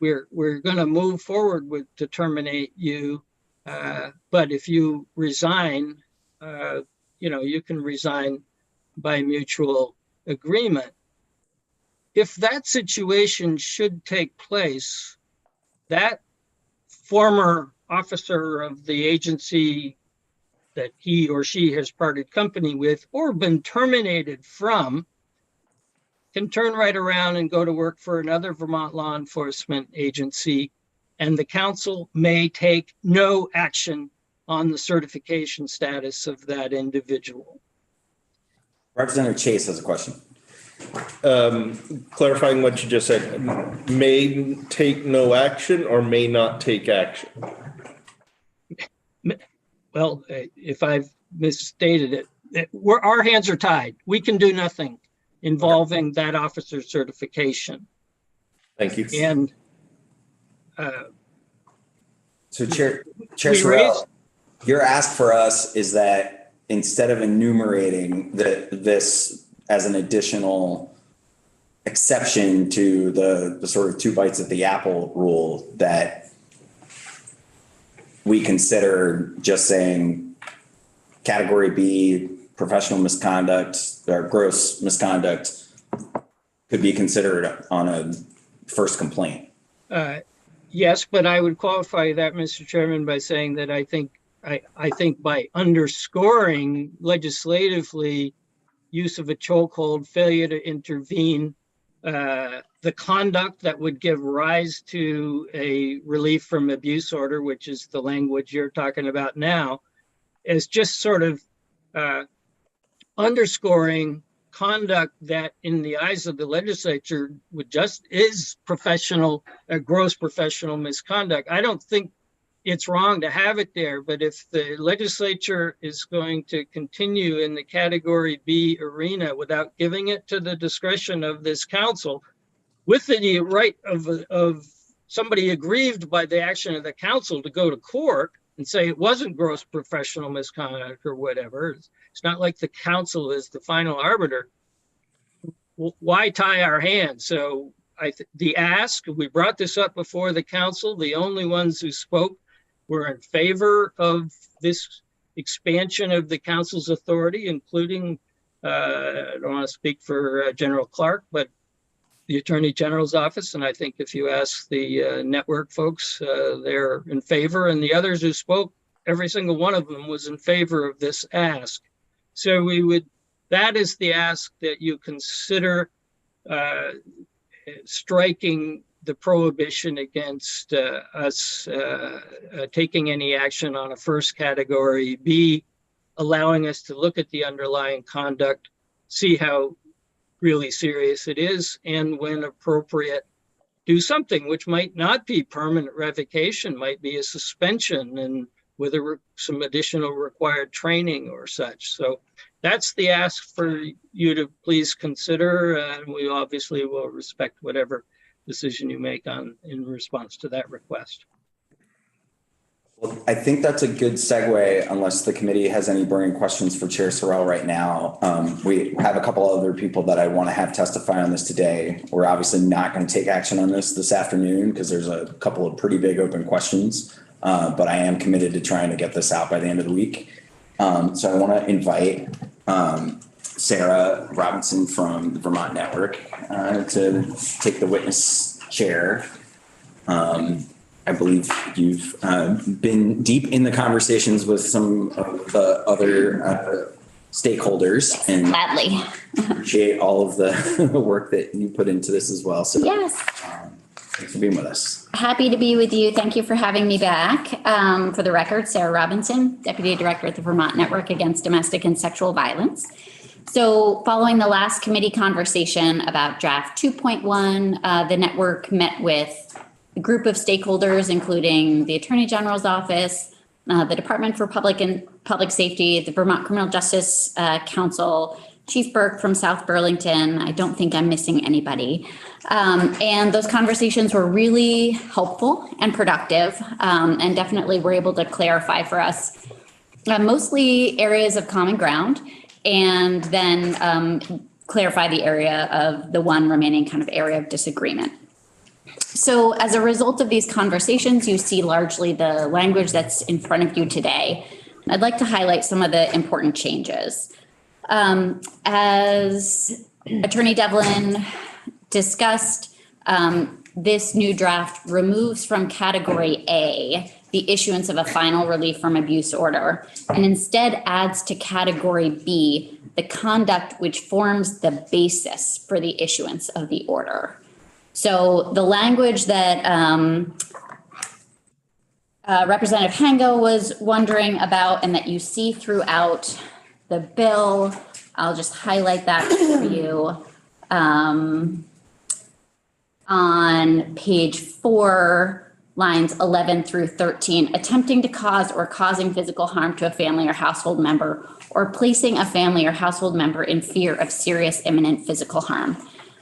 we're going to move forward to terminate you. But if you resign, you can resign by mutual agreement. If that situation should take place, that former officer of the agency that he or she has parted company with or been terminated from can turn right around and go to work for another Vermont law enforcement agency, and the council may take no action on the certification status of that individual. Representative Chase has a question. Clarifying what you just said, may take no action or may not take action? Well, if I've misstated it, our hands are tied. We can do nothing involving that officer's certification. Thank you. And so Chair Sorrell, your ask for us is that instead of enumerating this as an additional exception to the sort of 2 bites at the apple rule, that we consider just saying category B, professional misconduct or gross misconduct could be considered on a first complaint. Yes, but I would qualify that, Mr. Chairman, by saying that I think by underscoring legislatively use of a chokehold, failure to intervene, the conduct that would give rise to a relief from abuse order, which is the language you're talking about now, is just sort of underscoring conduct that in the eyes of the legislature is gross professional misconduct. I don't think it's wrong to have it there, but if the legislature is going to continue in the category B arena without giving it to the discretion of this council, with the right of somebody aggrieved by the action of the council to go to court and say it wasn't gross professional misconduct or whatever, it's not like the council is the final arbiter. Why tie our hands? So we brought this up before the council. The only ones who spoke were in favor of this expansion of the council's authority, including, I don't want to speak for General Clark, but the Attorney General's office. And I think if you ask the network folks, they're in favor. And the others who spoke, every single one of them was in favor of this ask. So that is the ask, that you consider striking the prohibition against us taking any action on a first category B, allowing us to look at the underlying conduct, see how really serious it is, and when appropriate, do something which might not be permanent revocation, might be a suspension and with some additional required training or such. So that's the ask for you to please consider, and we obviously will respect whatever decision you make in response to that request. Well, I think that's a good segue, unless the committee has any burning questions for Chair Sorrell right now. We have a couple other people that I want to have testify on this today. We're obviously not going to take action on this afternoon because there's a couple of pretty big open questions, but I am committed to trying to get this out by the end of the week. So I want to invite Sarah Robinson from the Vermont Network to take the witness chair. I believe you've been deep in the conversations with some of the other stakeholders, and gladly appreciate all of the work that you put into this as well. So yes, thanks for being with us. Happy to be with you. Thank you for having me back. For the record, Sarah Robinson, Deputy Director at the Vermont Network Against Domestic and Sexual Violence. So following the last committee conversation about draft 2.1, the network met with a group of stakeholders, including the Attorney General's office, the Department for Public Safety, the Vermont Criminal Justice Council, Chief Burke from South Burlington. I don't think I'm missing anybody. And those conversations were really helpful and productive, and definitely were able to clarify for us mostly areas of common ground, and then clarify the area of the one remaining kind of area of disagreement. So as a result of these conversations, you see largely the language that's in front of you today. I'd like to highlight some of the important changes. As Attorney Devlin discussed, this new draft removes from category A the issuance of a final relief from abuse order, and instead adds to category B the conduct which forms the basis for the issuance of the order. So the language that Representative Hango was wondering about and that you see throughout the bill, I'll just highlight that for you. On page 4, lines 11 through 13, attempting to cause or causing physical harm to a family or household member, or placing a family or household member in fear of serious imminent physical harm.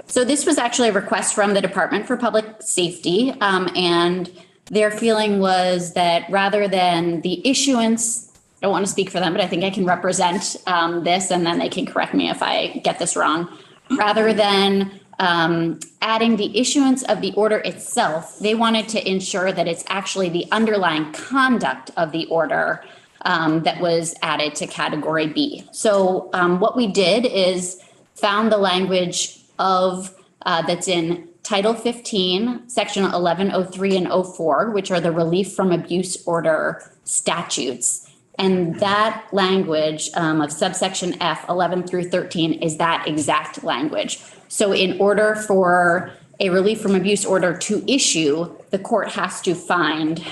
So this was actually a request from the Department for Public Safety, and their feeling was that rather than the issuance, I don't want to speak for them, but I think I can represent this, and then they can correct me if I get this wrong. Rather than adding the issuance of the order itself, they wanted to ensure that it's actually the underlying conduct of the order that was added to category B. So what we did is found the language of that's in Title 15, Section 1103 and 04, which are the relief from abuse order statutes. And that language of subsection F, 11 through 13, is that exact language. So in order for a relief from abuse order to issue, the court has to find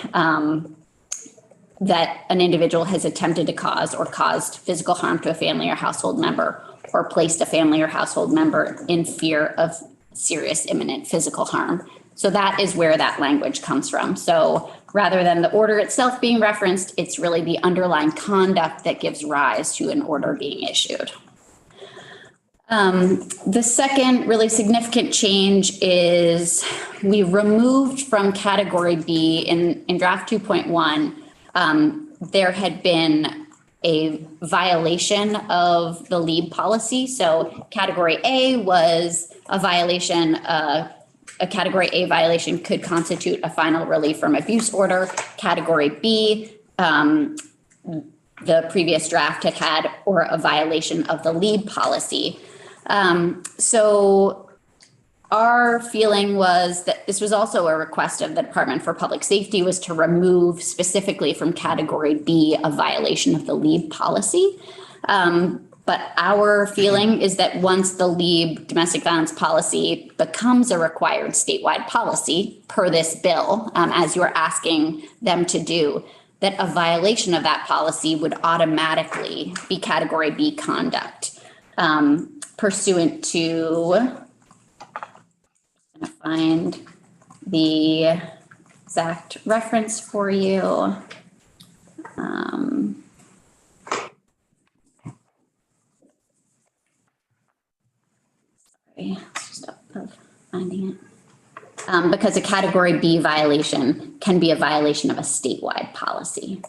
that an individual has attempted to cause or caused physical harm to a family or household member, or placed a family or household member in fear of serious imminent physical harm. So that is where that language comes from. So rather than the order itself being referenced, it's really the underlying conduct that gives rise to an order being issued. The second really significant change is we removed from category B in draft 2.1, there had been a violation of the LEAD policy. So category A was a violation, a category A violation could constitute a final relief from abuse order. Category B, the previous draft had or a violation of the LEAD policy. So our feeling was that this was also a request of the Department for Public Safety, was to remove specifically from category B a violation of the LEAD policy. But our feeling is that once the LEAD domestic violence policy becomes a required statewide policy per this bill, as you're asking them to do, that a violation of that policy would automatically be category B conduct. Pursuant to, I'm gonna find the exact reference for you. Sorry, just up of finding it. Because a category B violation can be a violation of a statewide policy.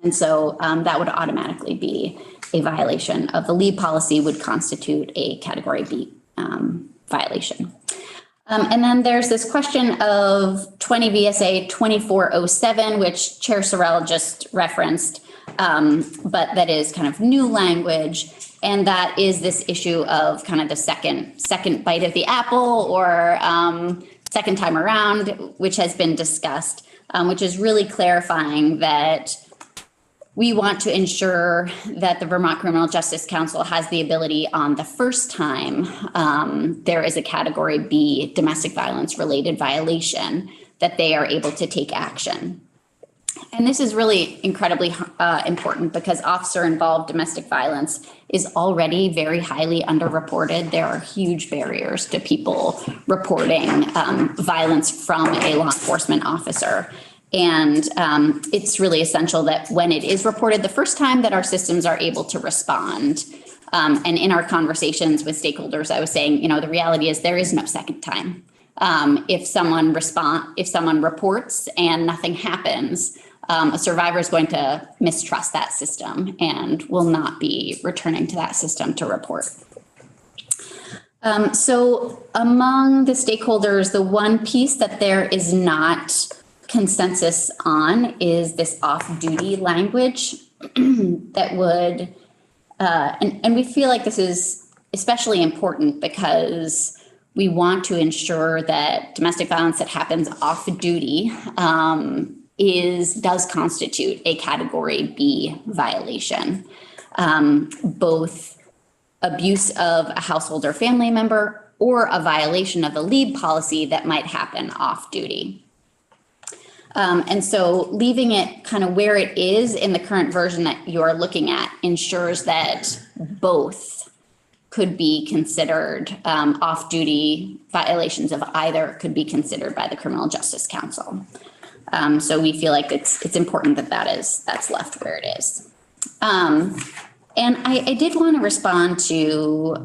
And so that would automatically be a violation of the LEAD policy, would constitute a category B violation. And then there's this question of 20 VSA 2407, which Chair Sorrell just referenced, but that is kind of new language. And that is this issue of kind of the second bite of the apple, or second time around, which has been discussed, which is really clarifying that we want to ensure that the Vermont Criminal Justice Council has the ability on the first time there is a category B domestic violence related violation, that they are able to take action. And this is really incredibly important because officer involved domestic violence is already very highly underreported. There are huge barriers to people reporting violence from a law enforcement officer. And it's really essential that when it is reported the first time, that our systems are able to respond. And in our conversations with stakeholders, I was saying, you know, the reality is there is no second time. If someone reports and nothing happens, a survivor is going to mistrust that system and will not be returning to that system to report. So among the stakeholders, the one piece that there is not consensus on is this off-duty language that would, and we feel like this is especially important because we want to ensure that domestic violence that happens off-duty does constitute a Category B violation. Both abuse of a household or family member or a violation of the leave policy that might happen off-duty. And so leaving it kind of where it is in the current version that you're looking at ensures that both could be considered, off-duty violations of either could be considered by the Criminal Justice Council. So we feel like it's important that that's left where it is. And I did want to respond to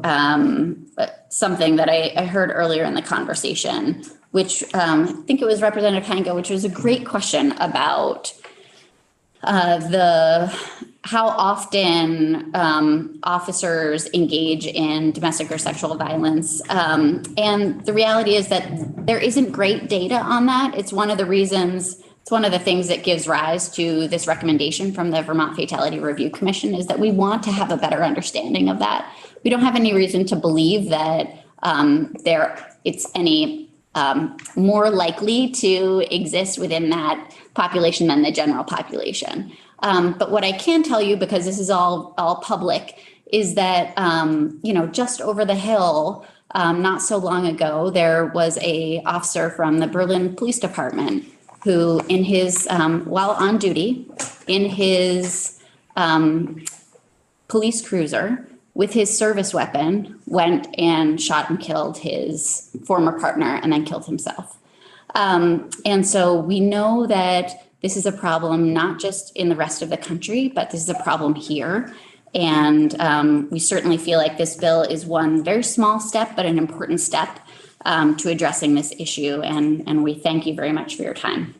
something that I heard earlier in the conversation, which I think it was Representative Hango, which was a great question about how often officers engage in domestic or sexual violence. And the reality is that there isn't great data on that. It's one of the things that gives rise to this recommendation from the Vermont Fatality Review Commission is that we want to have a better understanding of that. We don't have any reason to believe that it's any more likely to exist within that population than the general population. But what I can tell you, because this is all public, is that, just over the hill, not so long ago, there was a officer from the Berlin Police Department who in his, while on duty, in his police cruiser with his service weapon, went and shot and killed his former partner and then killed himself. And so we know that this is a problem not just in the rest of the country, but this is a problem here. And we certainly feel like this bill is one very small step, but an important step to addressing this issue. And we thank you very much for your time.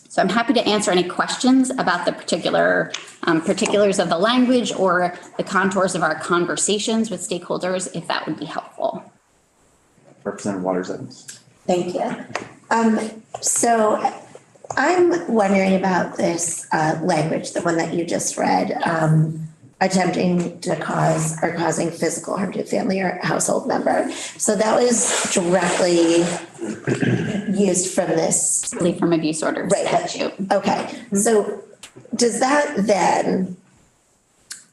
So I'm happy to answer any questions about the particulars of the language or the contours of our conversations with stakeholders, if that would be helpful. Representative Waters-Evans. Thank you. So I'm wondering about this language, the one that you just read, attempting to cause or causing physical harm to a family or household member. So that was directly used from this. From abuse order statute. Okay. So does that then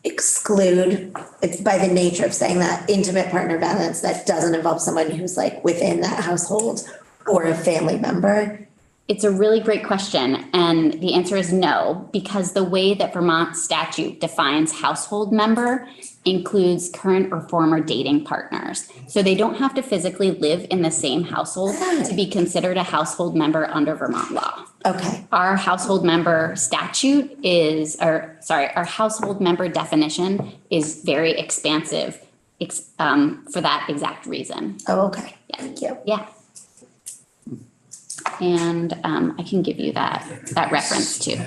exclude, by the nature of saying that, intimate partner violence that doesn't involve someone who's like within that household or a family member? It's a really great question. And the answer is no, because the way that Vermont statute defines household member includes current or former dating partners. So they don't have to physically live in the same household to be considered a household member under Vermont law. Okay. Our household member our household member definition is very expansive for that exact reason. Oh, okay. Yeah. Thank you. Yeah. And I can give you that reference too.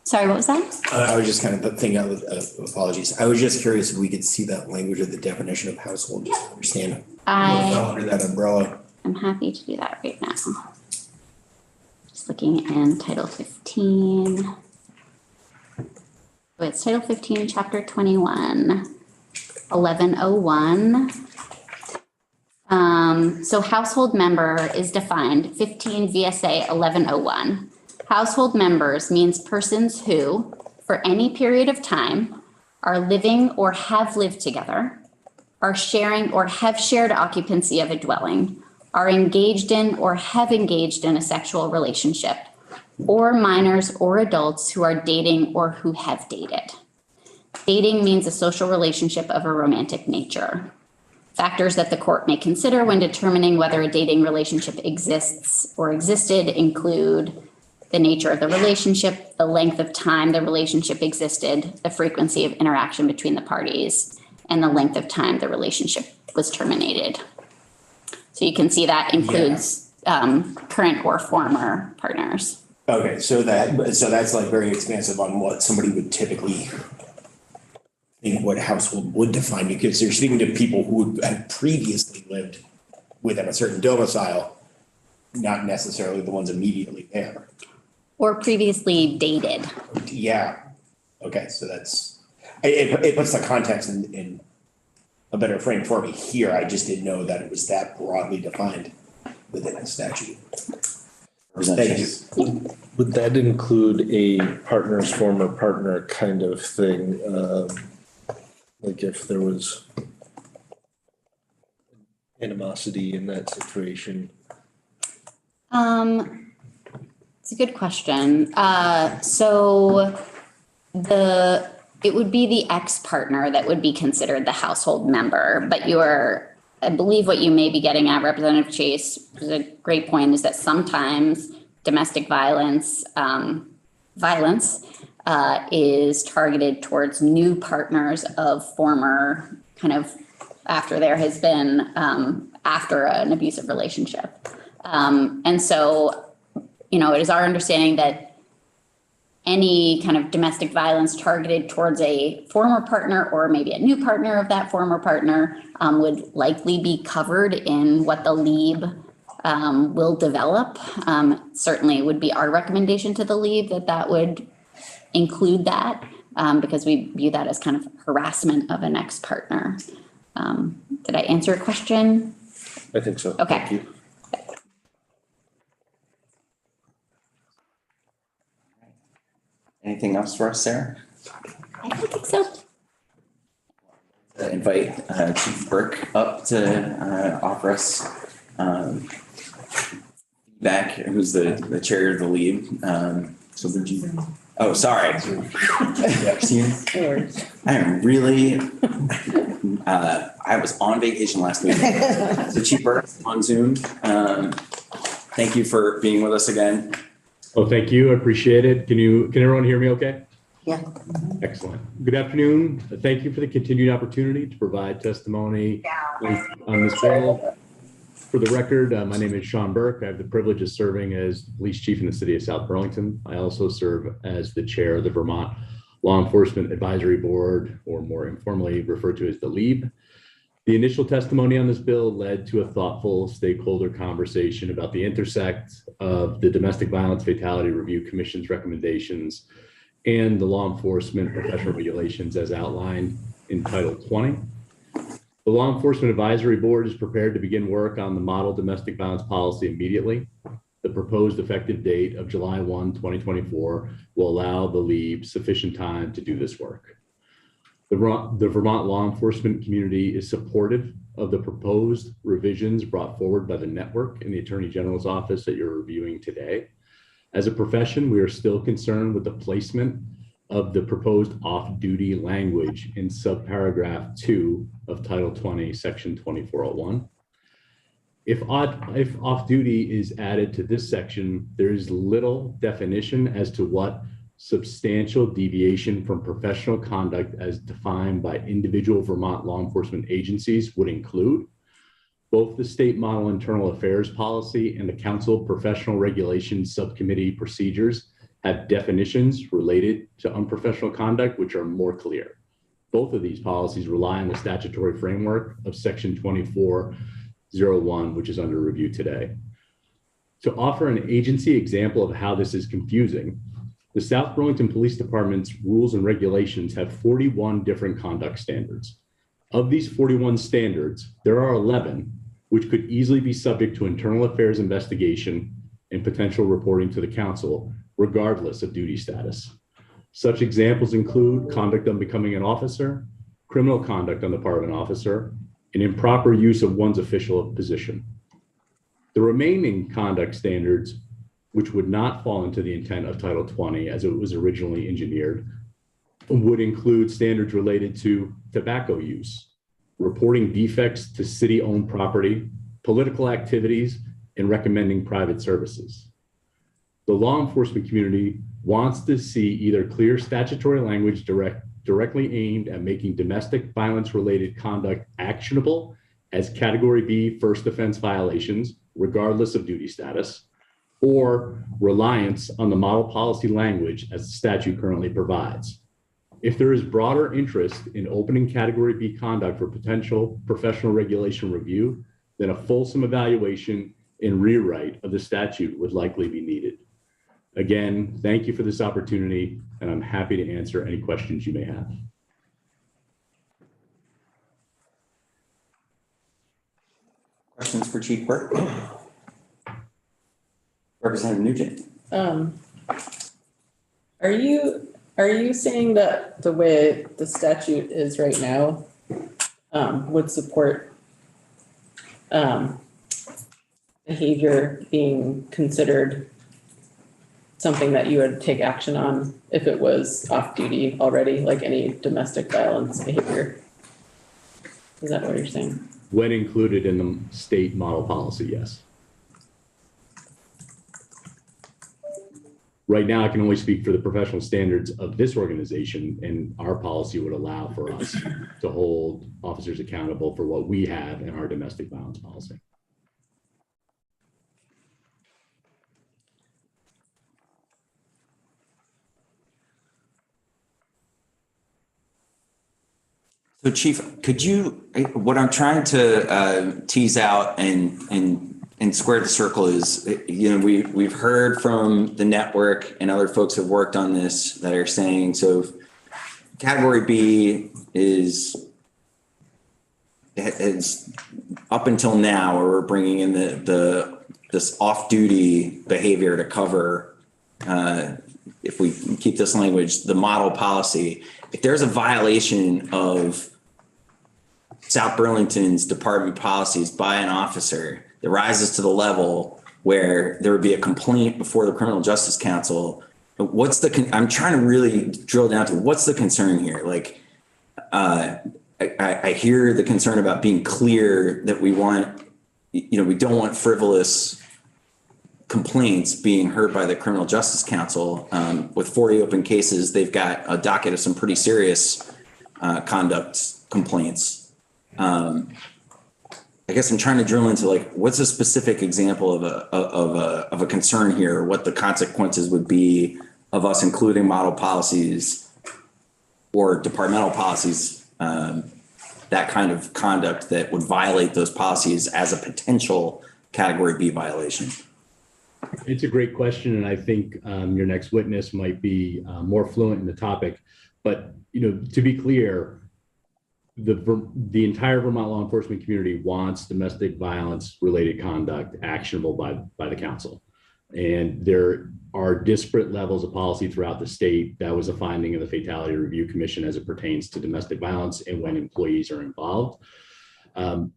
Sorry, what was that? I was just kind of thinking out apologies. I was just curious if we could see that language of the definition of household, just to understand under that umbrella. I'm happy to do that right now. Just looking in Title 15. So it's Title 15, Chapter 21, 1101. So household member is defined 15 VSA 1101. Household members means persons who, for any period of time, are living or have lived together, are sharing or have shared occupancy of a dwelling, are engaged in or have engaged in a sexual relationship, or minors or adults who are dating or who have dated. Dating means a social relationship of a romantic nature. Factors that the court may consider when determining whether a dating relationship exists or existed include the nature of the relationship, the length of time the relationship existed, the frequency of interaction between the parties, and the length of time the relationship was terminated. So you can see that includes current or former partners. Okay, so that's like very expansive on what somebody would typically think what household would define, because they're speaking to people who had previously lived within a certain domicile, not necessarily the ones immediately there. Or previously dated. Yeah. Okay, so that's, it puts the context in a better frame for me here. I just didn't know that it was that broadly defined within the statute. Thank you. Would that include a partner's former partner kind of thing? Like if there was animosity in that situation? It's a good question. It would be the ex-partner that would be considered the household member, but I believe what you may be getting at, Representative Chase, is a great point, is that sometimes domestic violence is targeted towards new partners of former kind of after there has been after an abusive relationship. And so, it is our understanding that any kind of domestic violence targeted towards a former partner or maybe a new partner of that former partner would likely be covered in what the LEAB will develop. Certainly it would be our recommendation to the LEAB that would include that because we view that as kind of harassment of an ex-partner. Did I answer your question? I think so. Okay. Thank you. Anything else for us, Sarah? I don't think so. Invite Chief Burke up to offer us feedback, who's the chair of the lead. So would you? Oh, sorry. I am really. I was on vacation last week. So Chief Burke on Zoom. Thank you for being with us again. Oh, thank you. I appreciate it. Can everyone hear me okay? Yeah. Excellent. Good afternoon. Thank you for the continued opportunity to provide testimony on this bill. For the record, my name is Sean Burke. I have the privilege of serving as police chief in the city of South Burlington. I also serve as the chair of the Vermont Law Enforcement Advisory Board, or more informally referred to as the LEAB. The initial testimony on this bill led to a thoughtful stakeholder conversation about the intersect of the Domestic Violence Fatality Review Commission's recommendations and the law enforcement professional regulations as outlined in Title 20. The Law Enforcement Advisory Board is prepared to begin work on the model domestic violence policy immediately. The proposed effective date of July 1, 2024 will allow the LEAB sufficient time to do this work. The Vermont law enforcement community is supportive of the proposed revisions brought forward by the network and the Attorney General's office that you're reviewing today. As a profession, we are still concerned with the placement of the proposed off-duty language in subparagraph 2 of Title 20, Section 2401. If off-duty is added to this section, there is little definition as to what substantial deviation from professional conduct as defined by individual Vermont law enforcement agencies would include. Both the State Model Internal Affairs Policy and the Council Professional Regulations Subcommittee procedures have definitions related to unprofessional conduct, which are more clear. Both of these policies rely on the statutory framework of Section 2401, which is under review today. To offer an agency example of how this is confusing, the South Burlington Police Department's rules and regulations have 41 different conduct standards. Of these 41 standards, there are 11 which could easily be subject to internal affairs investigation and potential reporting to the council, regardless of duty status. Such examples include conduct unbecoming an officer, criminal conduct on the part of an officer, and improper use of one's official position. The remaining conduct standards, which would not fall into the intent of Title 20 as it was originally engineered, would include standards related to tobacco use, reporting defects to city-owned property, political activities, and recommending private services. The law enforcement community wants to see either clear statutory language directly aimed at making domestic violence-related conduct actionable as Category B first offense violations, regardless of duty status, or reliance on the model policy language as the statute currently provides. If there is broader interest in opening Category B conduct for potential professional regulation review, then a fulsome evaluation and rewrite of the statute would likely be needed. Again, thank you for this opportunity, and I'm happy to answer any questions you may have. Questions for Chief Burke? Representative Nugent. Are you saying that the way the statute is right now would support behavior being considered something that you would take action on if it was off duty already, like any domestic violence behavior? Is that what you're saying? When included in the state model policy, yes. Right now, I can only speak for the professional standards of this organization, and our policy would allow for us to hold officers accountable for what we have in our domestic violence policy. So Chief, could you, what I'm trying to tease out and square the circle is, we've heard from the network and other folks who have worked on this that are saying, so Category B is up until now, where we're bringing in this off-duty behavior to cover, if we keep this language, the model policy. If there's a violation of South Burlington's department policies by an officer that rises to the level where there would be a complaint before the Criminal Justice Council, I'm trying to really drill down to what's the concern here? Like, I hear the concern about being clear that we don't want frivolous complaints being heard by the Criminal Justice Council. With 40 open cases, they've got a docket of some pretty serious conduct complaints. I guess I'm trying to drill into, like, what's a specific example of a concern here, what the consequences would be of us including model policies or departmental policies, that kind of conduct that would violate those policies as a potential Category B violation. It's a great question, and I think your next witness might be more fluent in the topic. But to be clear, the entire Vermont law enforcement community wants domestic violence related conduct actionable by the council, and there are disparate levels of policy throughout the state. That was a finding of the Fatality Review Commission as it pertains to domestic violence and when employees are involved. To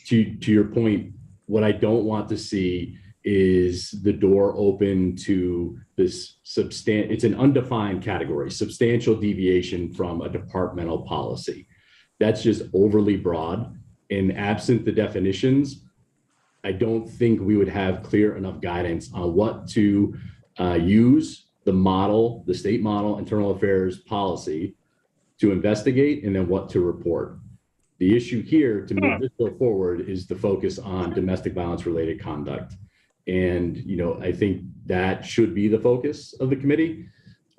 your point, what I don't want to see is the door open to this it's an undefined category, substantial deviation from a departmental policy. That's just overly broad, and absent the definitions, I don't think we would have clear enough guidance on what to use the state model internal affairs policy to investigate, and then what to report. The issue here to move this bill forward is the focus on domestic violence related conduct. And, I think that should be the focus of the committee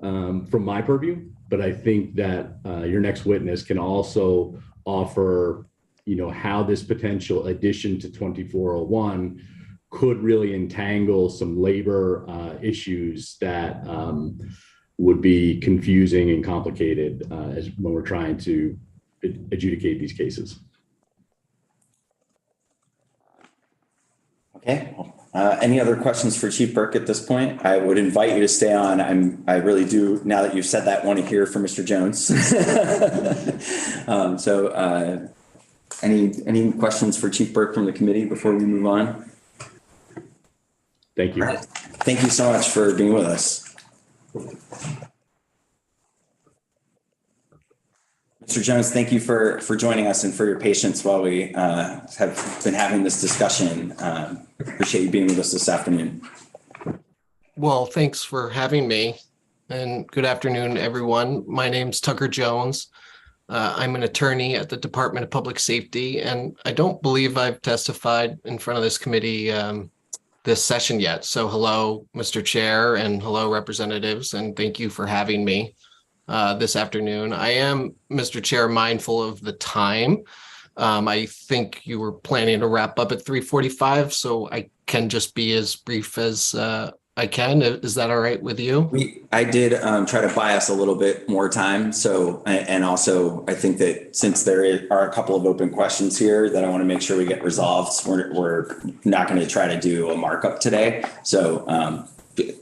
from my purview. But I think that your next witness can also offer, how this potential addition to 2401 could really entangle some labor issues that would be confusing and complicated when we're trying to adjudicate these cases. Okay. Any other questions for Chief Burke at this point? I would invite you to stay on. I really do, now that you've said that, want to hear from Mr. Jones. Any questions for Chief Burke from the committee before we move on? Thank you. Right. Thank you so much for being with us. Mr. Jones, thank you for joining us and for your patience while we have been having this discussion. Appreciate you being with us this afternoon. Well, thanks for having me, and good afternoon, everyone. My name's Tucker Jones. I'm an attorney at the Department of Public Safety, and I don't believe I've testified in front of this committee this session yet. So hello, Mr. Chair, and hello, representatives, and thank you for having me. this afternoon. I am, Mr. Chair, mindful of the time. I think you were planning to wrap up at 3:45, so I can just be as brief as I can. Is that all right with you? I did try to buy us a little bit more time. So, and also I think that since there are a couple of open questions here that I want to make sure we get resolved, we're not going to try to do a markup today. So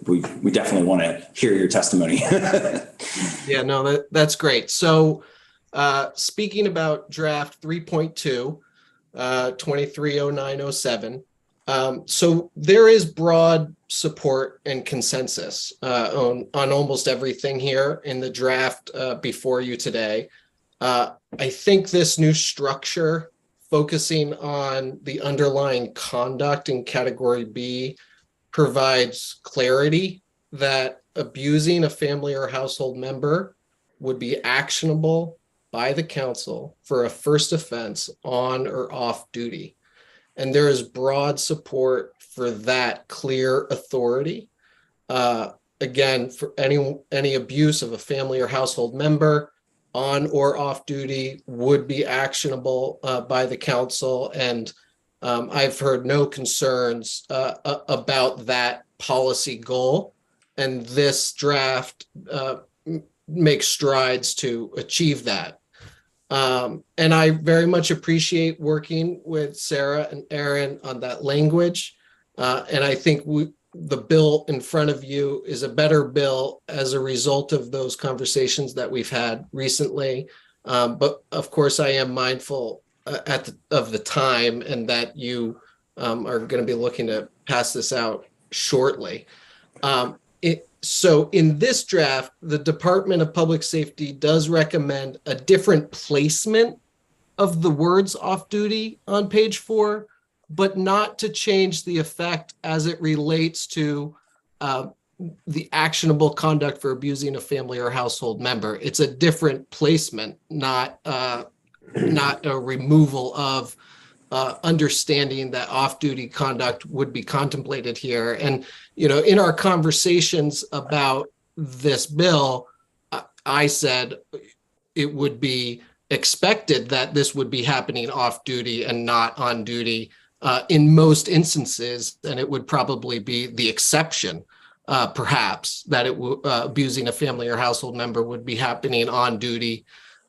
we definitely want to hear your testimony. Yeah, no, that's great. So speaking about draft 3.2, 230907. So there is broad support and consensus on almost everything here in the draft before you today. I think this new structure, focusing on the underlying conduct in category B, provides clarity that abusing a family or household member would be actionable by the council for a first offense on or off duty. And there is broad support for that clear authority. Again, for any abuse of a family or household member on or off duty would be actionable by the council. And I've heard no concerns about that policy goal. And this draft makes strides to achieve that. And I very much appreciate working with Sarah and Aaron on that language. And I think the bill in front of you is a better bill as a result of those conversations that we've had recently. But of course, I am mindful of the time and that you are going to be looking to pass this out shortly. So in this draft, the Department of Public Safety does recommend a different placement of the words off duty on page 4, but not to change the effect as it relates to the actionable conduct for abusing a family or household member. It's a different placement, not a removal of understanding that off-duty conduct would be contemplated here. And, you know, in our conversations about this bill, I said it would be expected that this would be happening off-duty and not on duty in most instances, and it would probably be the exception, perhaps, that abusing a family or household member would be happening on duty.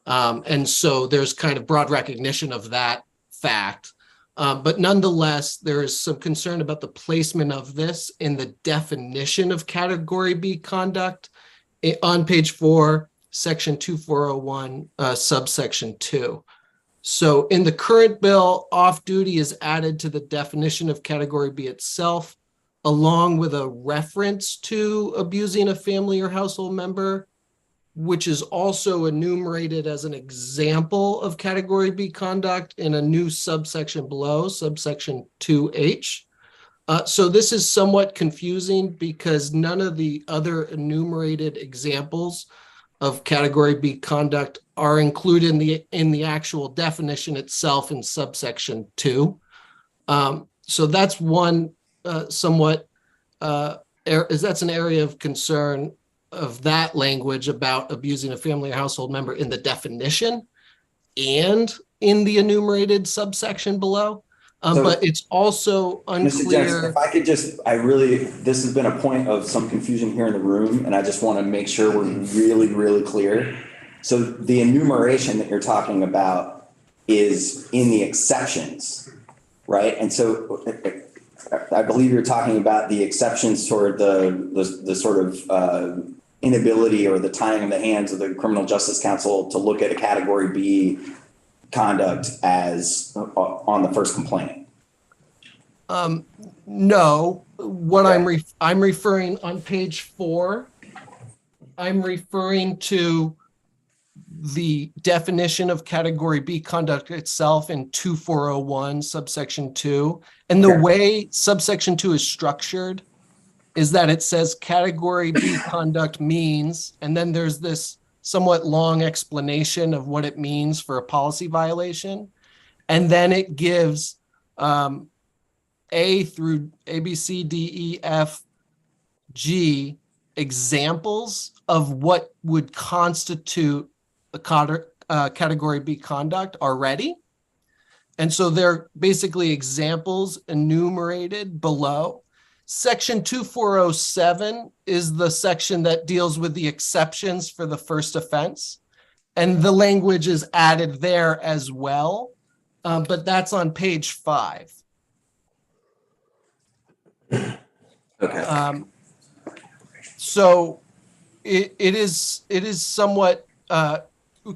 And so there's kind of broad recognition of that fact. But nonetheless, there is some concern about the placement of this in the definition of category B conduct on page 4, section 2401, subsection 2. So in the current bill, off-duty is added to the definition of category B itself, along with a reference to abusing a family or household member, which is also enumerated as an example of category B conduct in a new subsection below, subsection 2H. So this is somewhat confusing because none of the other enumerated examples of category B conduct are included in the actual definition itself in subsection 2. So that's one that's an area of concern of that language about abusing a family or household member in the definition and in the enumerated subsection below. But it's also unclear. Mr. Jones, if I could this has been a point of some confusion here in the room, and I just want to make sure we're really, really clear. So the enumeration that you're talking about is in the exceptions, right? And so I believe you're talking about the exceptions toward the sort of inability or the tying of the hands of the Criminal Justice Council to look at a category B conduct as on the first complaint. No, what I'm referring on page 4, I'm referring to the definition of category B conduct itself in 2401 subsection 2. And the way subsection 2 is structured is that it says category B conduct means, and then there's this somewhat long explanation of what it means for a policy violation. And then it gives A through A, B, C, D, E, F, G examples of what would constitute a category B conduct already. And so they're basically examples enumerated below. Section 2407 is the section that deals with the exceptions for the first offense. And the language is added there as well, but that's on page 5. Okay. So it is somewhat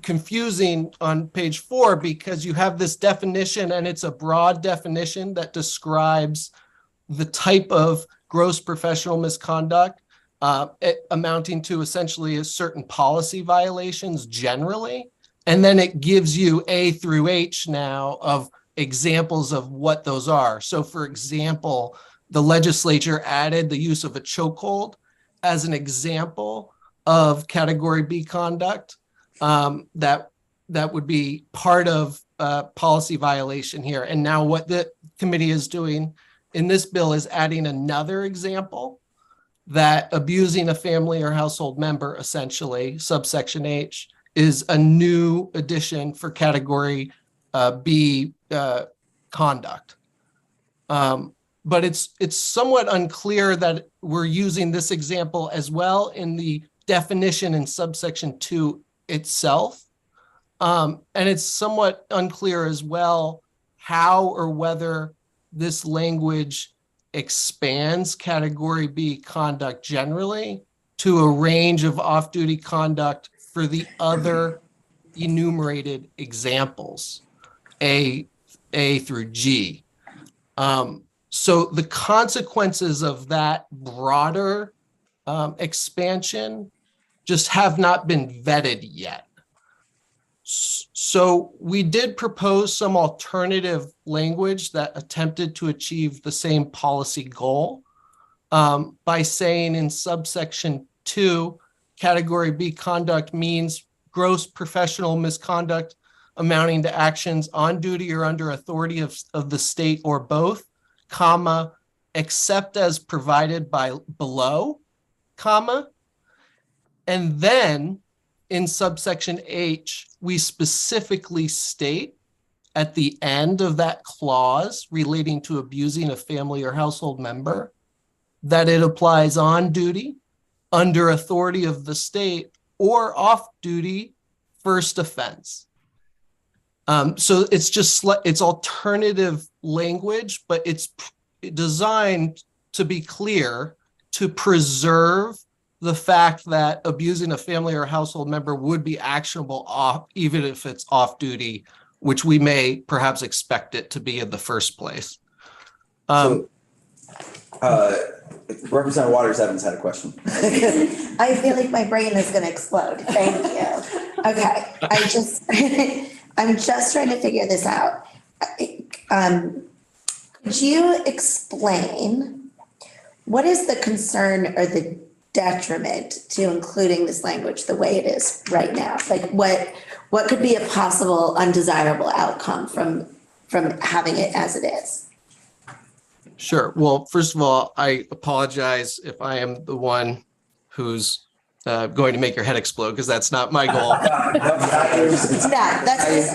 confusing on page 4 because you have this definition and it's a broad definition that describes the type of gross professional misconduct amounting to essentially a certain policy violations generally. And then it gives you A through H now of examples of what those are. So for example, the legislature added the use of a chokehold as an example of category B conduct that would be part of policy violation here. And now what the committee is doing in this bill is adding another example that abusing a family or household member, essentially, subsection H, is a new addition for category B conduct. But it's somewhat unclear that we're using this example as well in the definition in subsection 2 itself. And it's somewhat unclear as well how or whether this language expands category B conduct generally to a range of off-duty conduct for the other enumerated examples, A through G. So the consequences of that broader expansion just have not been vetted yet. So we did propose some alternative language that attempted to achieve the same policy goal by saying in subsection 2, category B conduct means gross professional misconduct amounting to actions on duty or under authority of the state or both, comma, except as provided by below, comma, and then in subsection H, we specifically state at the end of that clause relating to abusing a family or household member that it applies on duty, under authority of the state, or off duty first offense. So it's just, it's alternative language, but it's designed to be clear to preserve the fact that abusing a family or household member would be actionable off, even if it's off duty, which we may perhaps expect it to be in the first place. Representative Waters Evans had a question. I feel like my brain is going to explode. Thank you. Okay, I'm just trying to figure this out. Could you explain what is the concern or the detriment to including this language the way it is right now? Like what could be a possible undesirable outcome from having it as it is? Sure. Well, first of all, I apologize if I am the one who's going to make your head explode, because that's not my goal. It's not. That's it's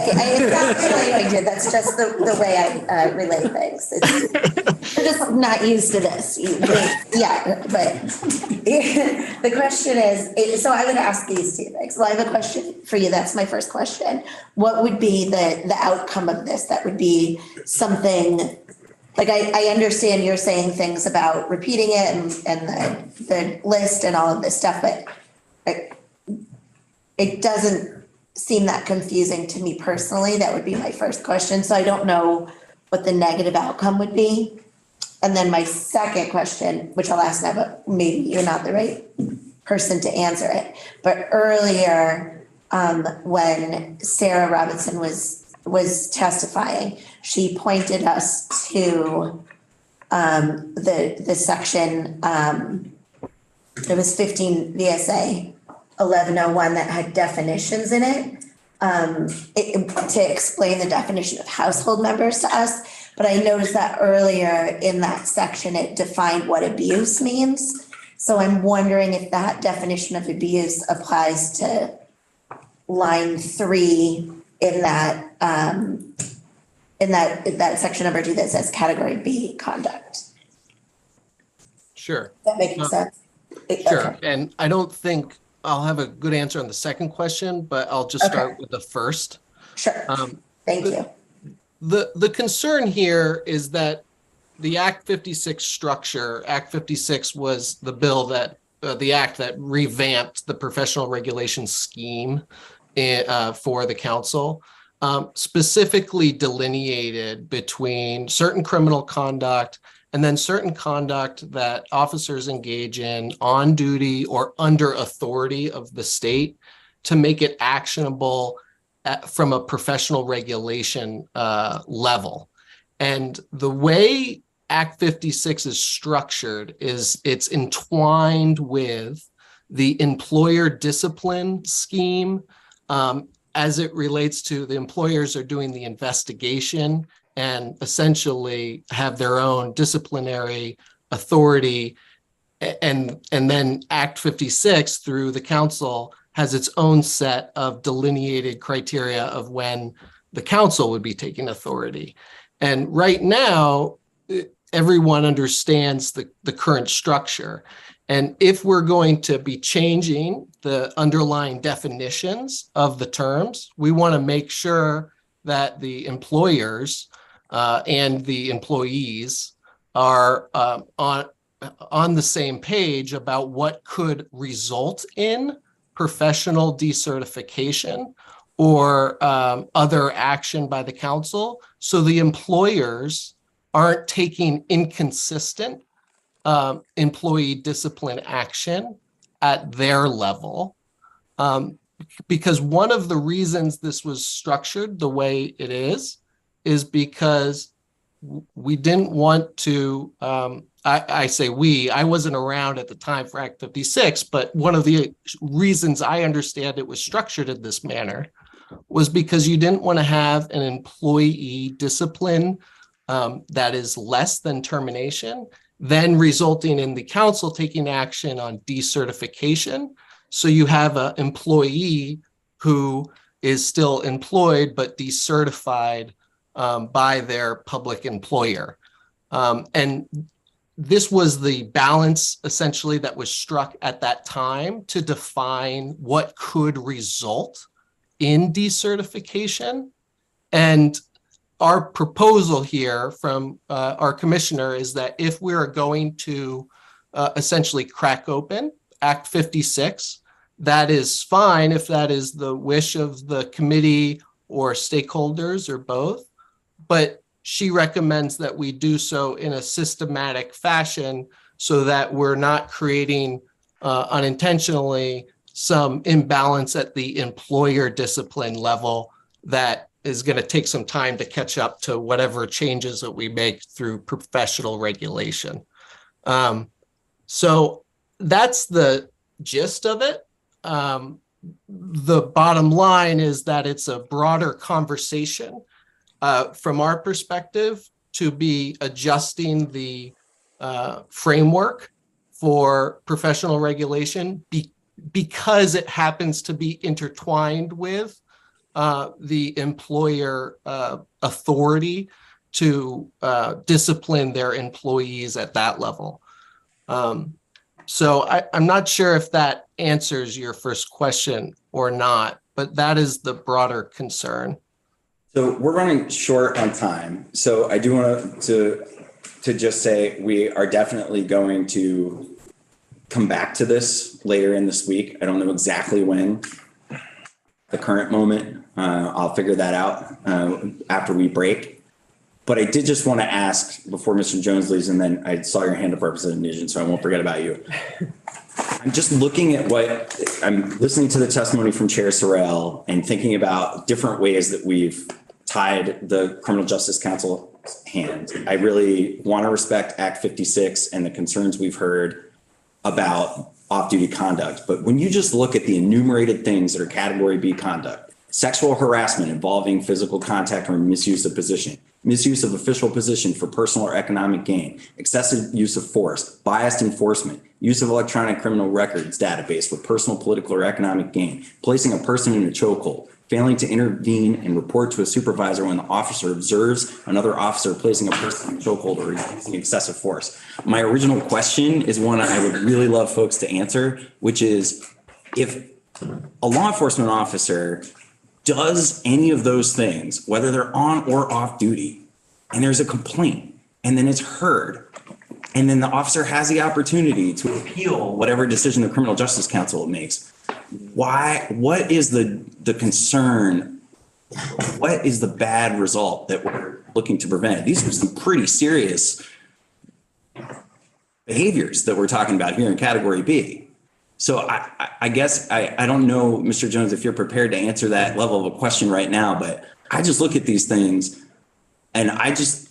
not relating to. That's just the way I relate things. We're just not used to this. Yeah, but the question is, so I would ask these two things. Well, I have a question for you. That's my first question. What would be the outcome of this? That would be something. Like I understand you're saying things about repeating it and the list and all of this stuff, but it doesn't seem that confusing to me personally. That would be my first question. So I don't know what the negative outcome would be. And then my second question, which I'll ask now, but maybe you're not the right person to answer it. But earlier, when Sarah Robinson was testifying, she pointed us to the section, it was 15 VSA 1101 that had definitions in it, to explain the definition of household members to us. But I noticed that earlier in that section, it defined what abuse means. So I'm wondering if that definition of abuse applies to line 3 in that section number 2 that says category B conduct. Sure. That making sense? Sure. Okay. And I don't think I'll have a good answer on the second question, but I'll just start with the first. Sure. Thank you. The concern here is that the Act 56 structure, Act 56 was the bill that, the act that revamped the professional regulation scheme for the council, specifically delineated between certain criminal conduct and then certain conduct that officers engage in on duty or under authority of the state to make it actionable from a professional regulation level. And the way Act 56 is structured is it's entwined with the employer discipline scheme as it relates to the employers are doing the investigation and essentially have their own disciplinary authority. And then Act 56 through the council has its own set of delineated criteria of when the council would be taking authority. And right now, everyone understands the current structure. And if we're going to be changing the underlying definitions of the terms, we want to make sure that the employers and the employees are on the same page about what could result in professional decertification or other action by the council, so the employers aren't taking inconsistent employee discipline action at their level. Because one of the reasons this was structured the way it is because we didn't want to, I say we, I wasn't around at the time for Act 56, but one of the reasons I understand it was structured in this manner was because you didn't want to have an employee discipline that is less than termination, then resulting in the council taking action on decertification. So you have an employee who is still employed but decertified by their public employer. And this was the balance essentially that was struck at that time to define what could result in decertification. And our proposal here from our commissioner is that if we are going to essentially crack open Act 56, that is fine if that is the wish of the committee or stakeholders or both, but she recommends that we do so in a systematic fashion so that we're not creating unintentionally some imbalance at the employer discipline level that is going to take some time to catch up to whatever changes that we make through professional regulation. So that's the gist of it. The bottom line is that it's a broader conversation from our perspective to be adjusting the framework for professional regulation because it happens to be intertwined with the employer authority to discipline their employees at that level. So I'm not sure if that answers your first question or not, but that is the broader concern. So we're running short on time. So I do want to just say we are definitely going to come back to this later in this week. I don't know exactly when. The current moment, I'll figure that out after we break. But I did just want to ask before Mr. Jones leaves, and then I saw your hand up, Representative Nugent, so I won't forget about you. I'm just looking at I'm listening to the testimony from Chair Sorrell and thinking about different ways that we've tied the Criminal Justice Council's hand. I really want to respect Act 56 and the concerns we've heard about off-duty conduct. But when you just look at the enumerated things that are Category B conduct, sexual harassment involving physical contact or misuse of position, misuse of official position for personal or economic gain, excessive use of force, biased enforcement, use of electronic criminal records database for personal, political, or economic gain, placing a person in a chokehold, failing to intervene and report to a supervisor when the officer observes another officer placing a person in a chokehold or using excessive force. My original question is one I would really love folks to answer, which is, if a law enforcement officer does any of those things, whether they're on or off duty, and there's a complaint, and then it's heard, and then the officer has the opportunity to appeal whatever decision the Criminal Justice Council makes, what is the concern? What is the bad result that we're looking to prevent? These are some pretty serious behaviors that we're talking about here in category B. So I guess I don't know, Mr. Jones, if you're prepared to answer that level of a question right now, but I just look at these things and I just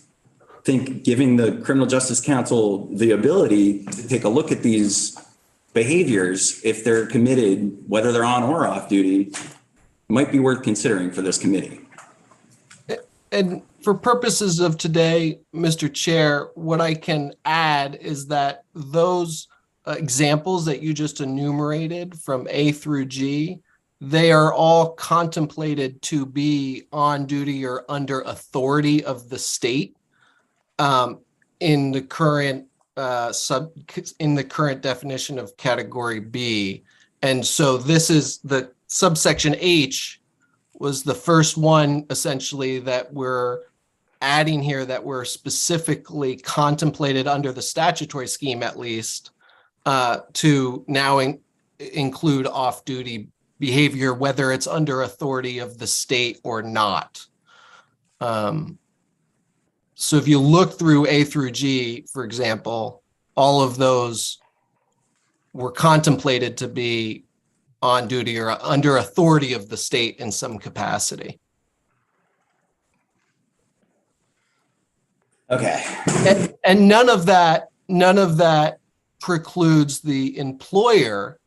think giving the Criminal Justice Council the ability to take a look at these behaviors, if they're committed, whether they're on or off duty, might be worth considering for this committee. And for purposes of today, Mr. Chair, what I can add is that those examples that you just enumerated from A through G, they are all contemplated to be on duty or under authority of the state in the current current definition of category B. And so this is the subsection H was the first one essentially that we're adding here, that we're specifically contemplated under the statutory scheme, at least, to now include off-duty behavior, whether it's under authority of the state or not. So if you look through A through G, for example, all of those were contemplated to be on duty or under authority of the state in some capacity. Okay. And none of that precludes the employer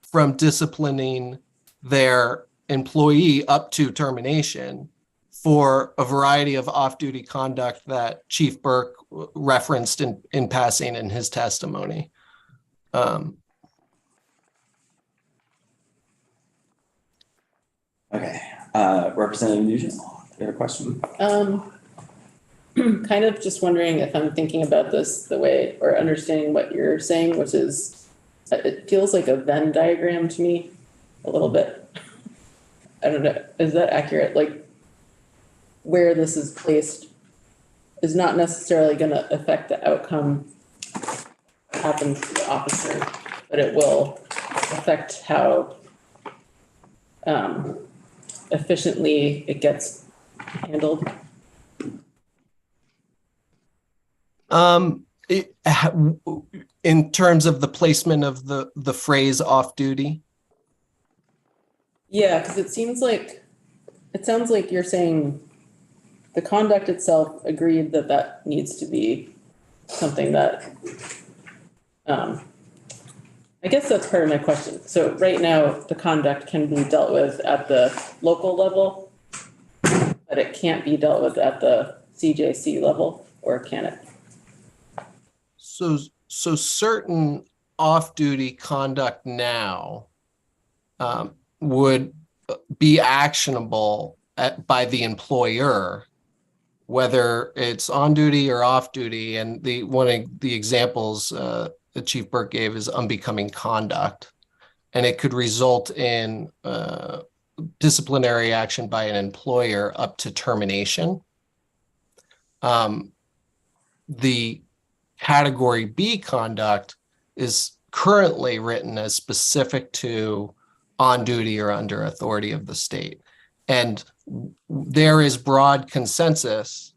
from disciplining their employee up to termination for a variety of off-duty conduct that Chief Burke referenced in passing in his testimony. Okay, Representative Nugent, you have a question? Kind of just wondering if I'm thinking about this the way, or understanding what you're saying, which is, it feels like a Venn diagram to me a little bit. I don't know, is that accurate? Like, where this is placed is not necessarily going to affect the outcome that happens to the officer, but it will affect how efficiently it gets handled. In terms of the placement of the phrase off duty? Yeah, because it sounds like you're saying the conduct itself agreed that needs to be something that, I guess that's part of my question. So right now, the conduct can be dealt with at the local level, but it can't be dealt with at the CJC level, or can it? So certain off-duty conduct now would be actionable by the employer, whether it's on duty or off duty. And one of the examples that Chief Burke gave is unbecoming conduct, and it could result in disciplinary action by an employer up to termination. The category B conduct is currently written as specific to on duty or under authority of the state. And there is broad consensus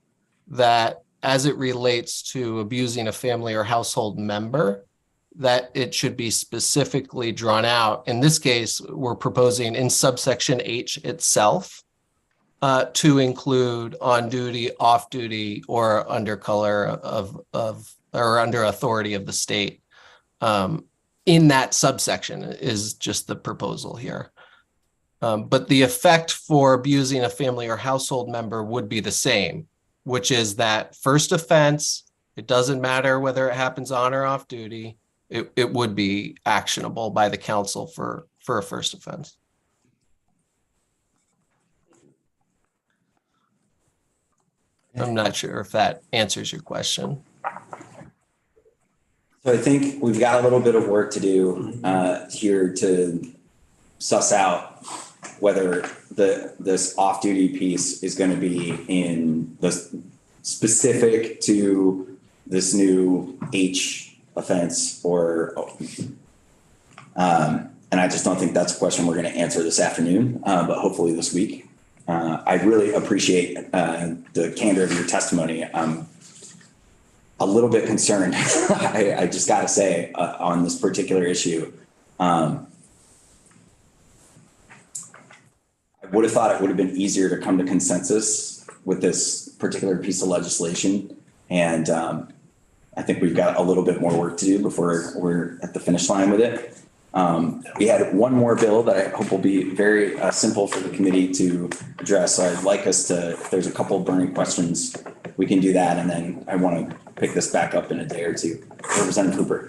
that as it relates to abusing a family or household member, that it should be specifically drawn out. In this case, we're proposing in subsection H itself to include on duty, off duty, or under color of or under authority of the state. In that subsection is just the proposal here. But the effect for abusing a family or household member would be the same. which is that first offense, it doesn't matter whether it happens on or off duty, it would be actionable by the council for a first offense. I'm not sure if that answers your question. So I think we've got a little bit of work to do here to suss out whether this off-duty piece is going to be in the specific to this new H offense or, and I just don't think that's a question we're going to answer this afternoon, but hopefully this week. I really appreciate the candor of your testimony. I'm a little bit concerned, I just got to say, on this particular issue. I would have thought it would have been easier to come to consensus with this particular piece of legislation. And I think we've got a little bit more work to do before we're at the finish line with it. We had one more bill that I hope will be very simple for the committee to address. So I'd like us to, if there's a couple of burning questions, we can do that. And then I want to pick this back up in a day or two. Representative Hooper.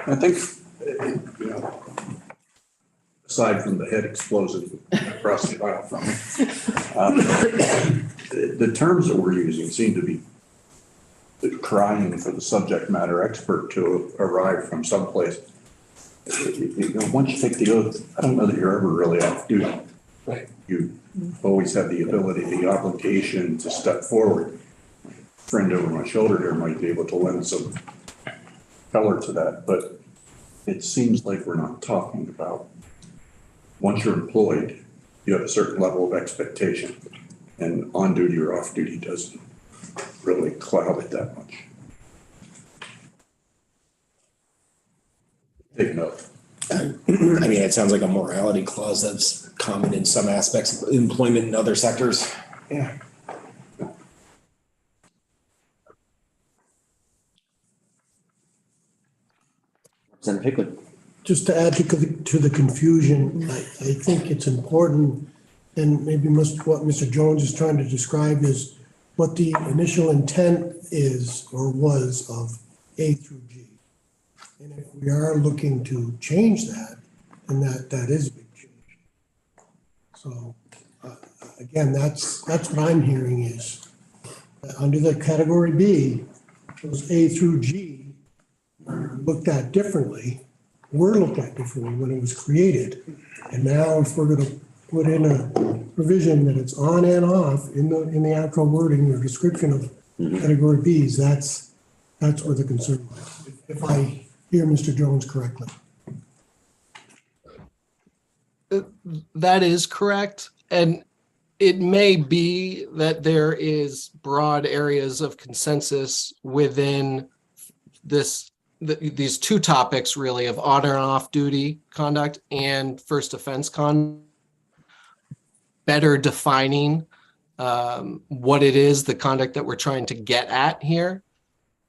I think, you know, aside from the head explosive across the aisle from me, the terms that we're using seem to be crying for the subject matter expert to arrive from someplace. You know, once you take the oath, I don't know that you're ever really off duty. Right. You always have the ability, the obligation to step forward. My friend over my shoulder here might be able to lend some color to that, but it seems like we're not talking about once you're employed, you have a certain level of expectation, and on duty or off duty doesn't really cloud it that much. Take note. I mean, it sounds like a morality clause that's common in some aspects of employment in other sectors. Yeah. Representative Hicklin. Just to add to the confusion, I think it's important, and maybe what Mr. Jones is trying to describe is what the initial intent is or was of A through G. And if we are looking to change that, then that is a big change. So again, that's what I'm hearing is that under the category B, those A through G are looked at differently. Were looked at differently when it was created. And now if we're going to put in a provision that it's on and off in the actual wording or description of category Bs, that's where the concern lies, if I hear Mr. Jones correctly. That is correct. And it may be that there is broad areas of consensus within these two topics really of on and off duty conduct and first offense conduct, better defining what it is, the conduct that we're trying to get at here.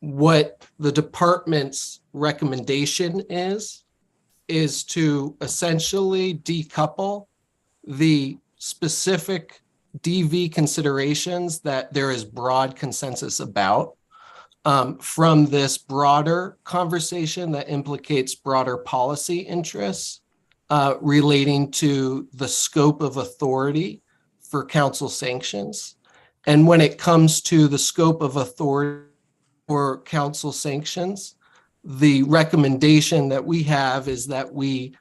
What the department's recommendation is to essentially decouple the specific DV considerations that there is broad consensus about from this broader conversation that implicates broader policy interests relating to the scope of authority for council sanctions. And when it comes to the scope of authority for council sanctions, the recommendation that we have is that we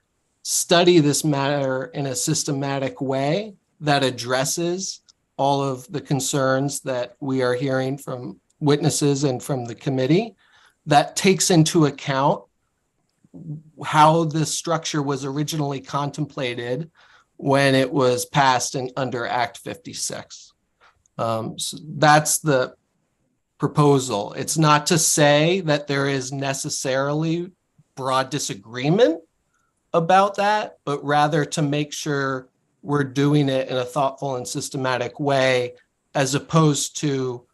study this matter in a systematic way that addresses all of the concerns that we are hearing from witnesses and from the committee, that takes into account how the structure was originally contemplated when it was passed under Act 56. So that's the proposal. It's not to say that there is necessarily broad disagreement about that, but rather to make sure we're doing it in a thoughtful and systematic way, as opposed to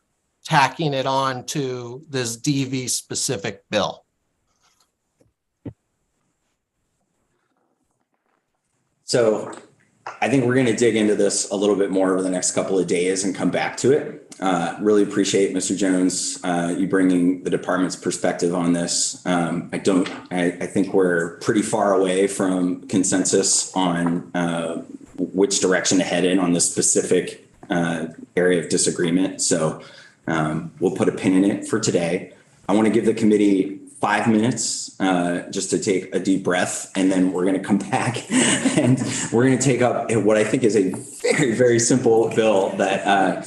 tacking it on to this DV specific bill. So I think we're going to dig into this a little bit more over the next couple of days and come back to it. Really appreciate Mr. Jones, you bringing the department's perspective on this. I think we're pretty far away from consensus on which direction to head in on this specific area of disagreement. So we'll put a pin in it for today. I want to give the committee 5 minutes just to take a deep breath, and then we're going to come back and we're going to take up what I think is a very, very simple bill that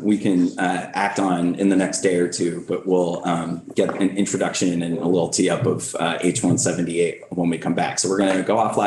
we can act on in the next day or two, but we'll get an introduction and a little tee up of H-178 when we come back. So we're going to go off live.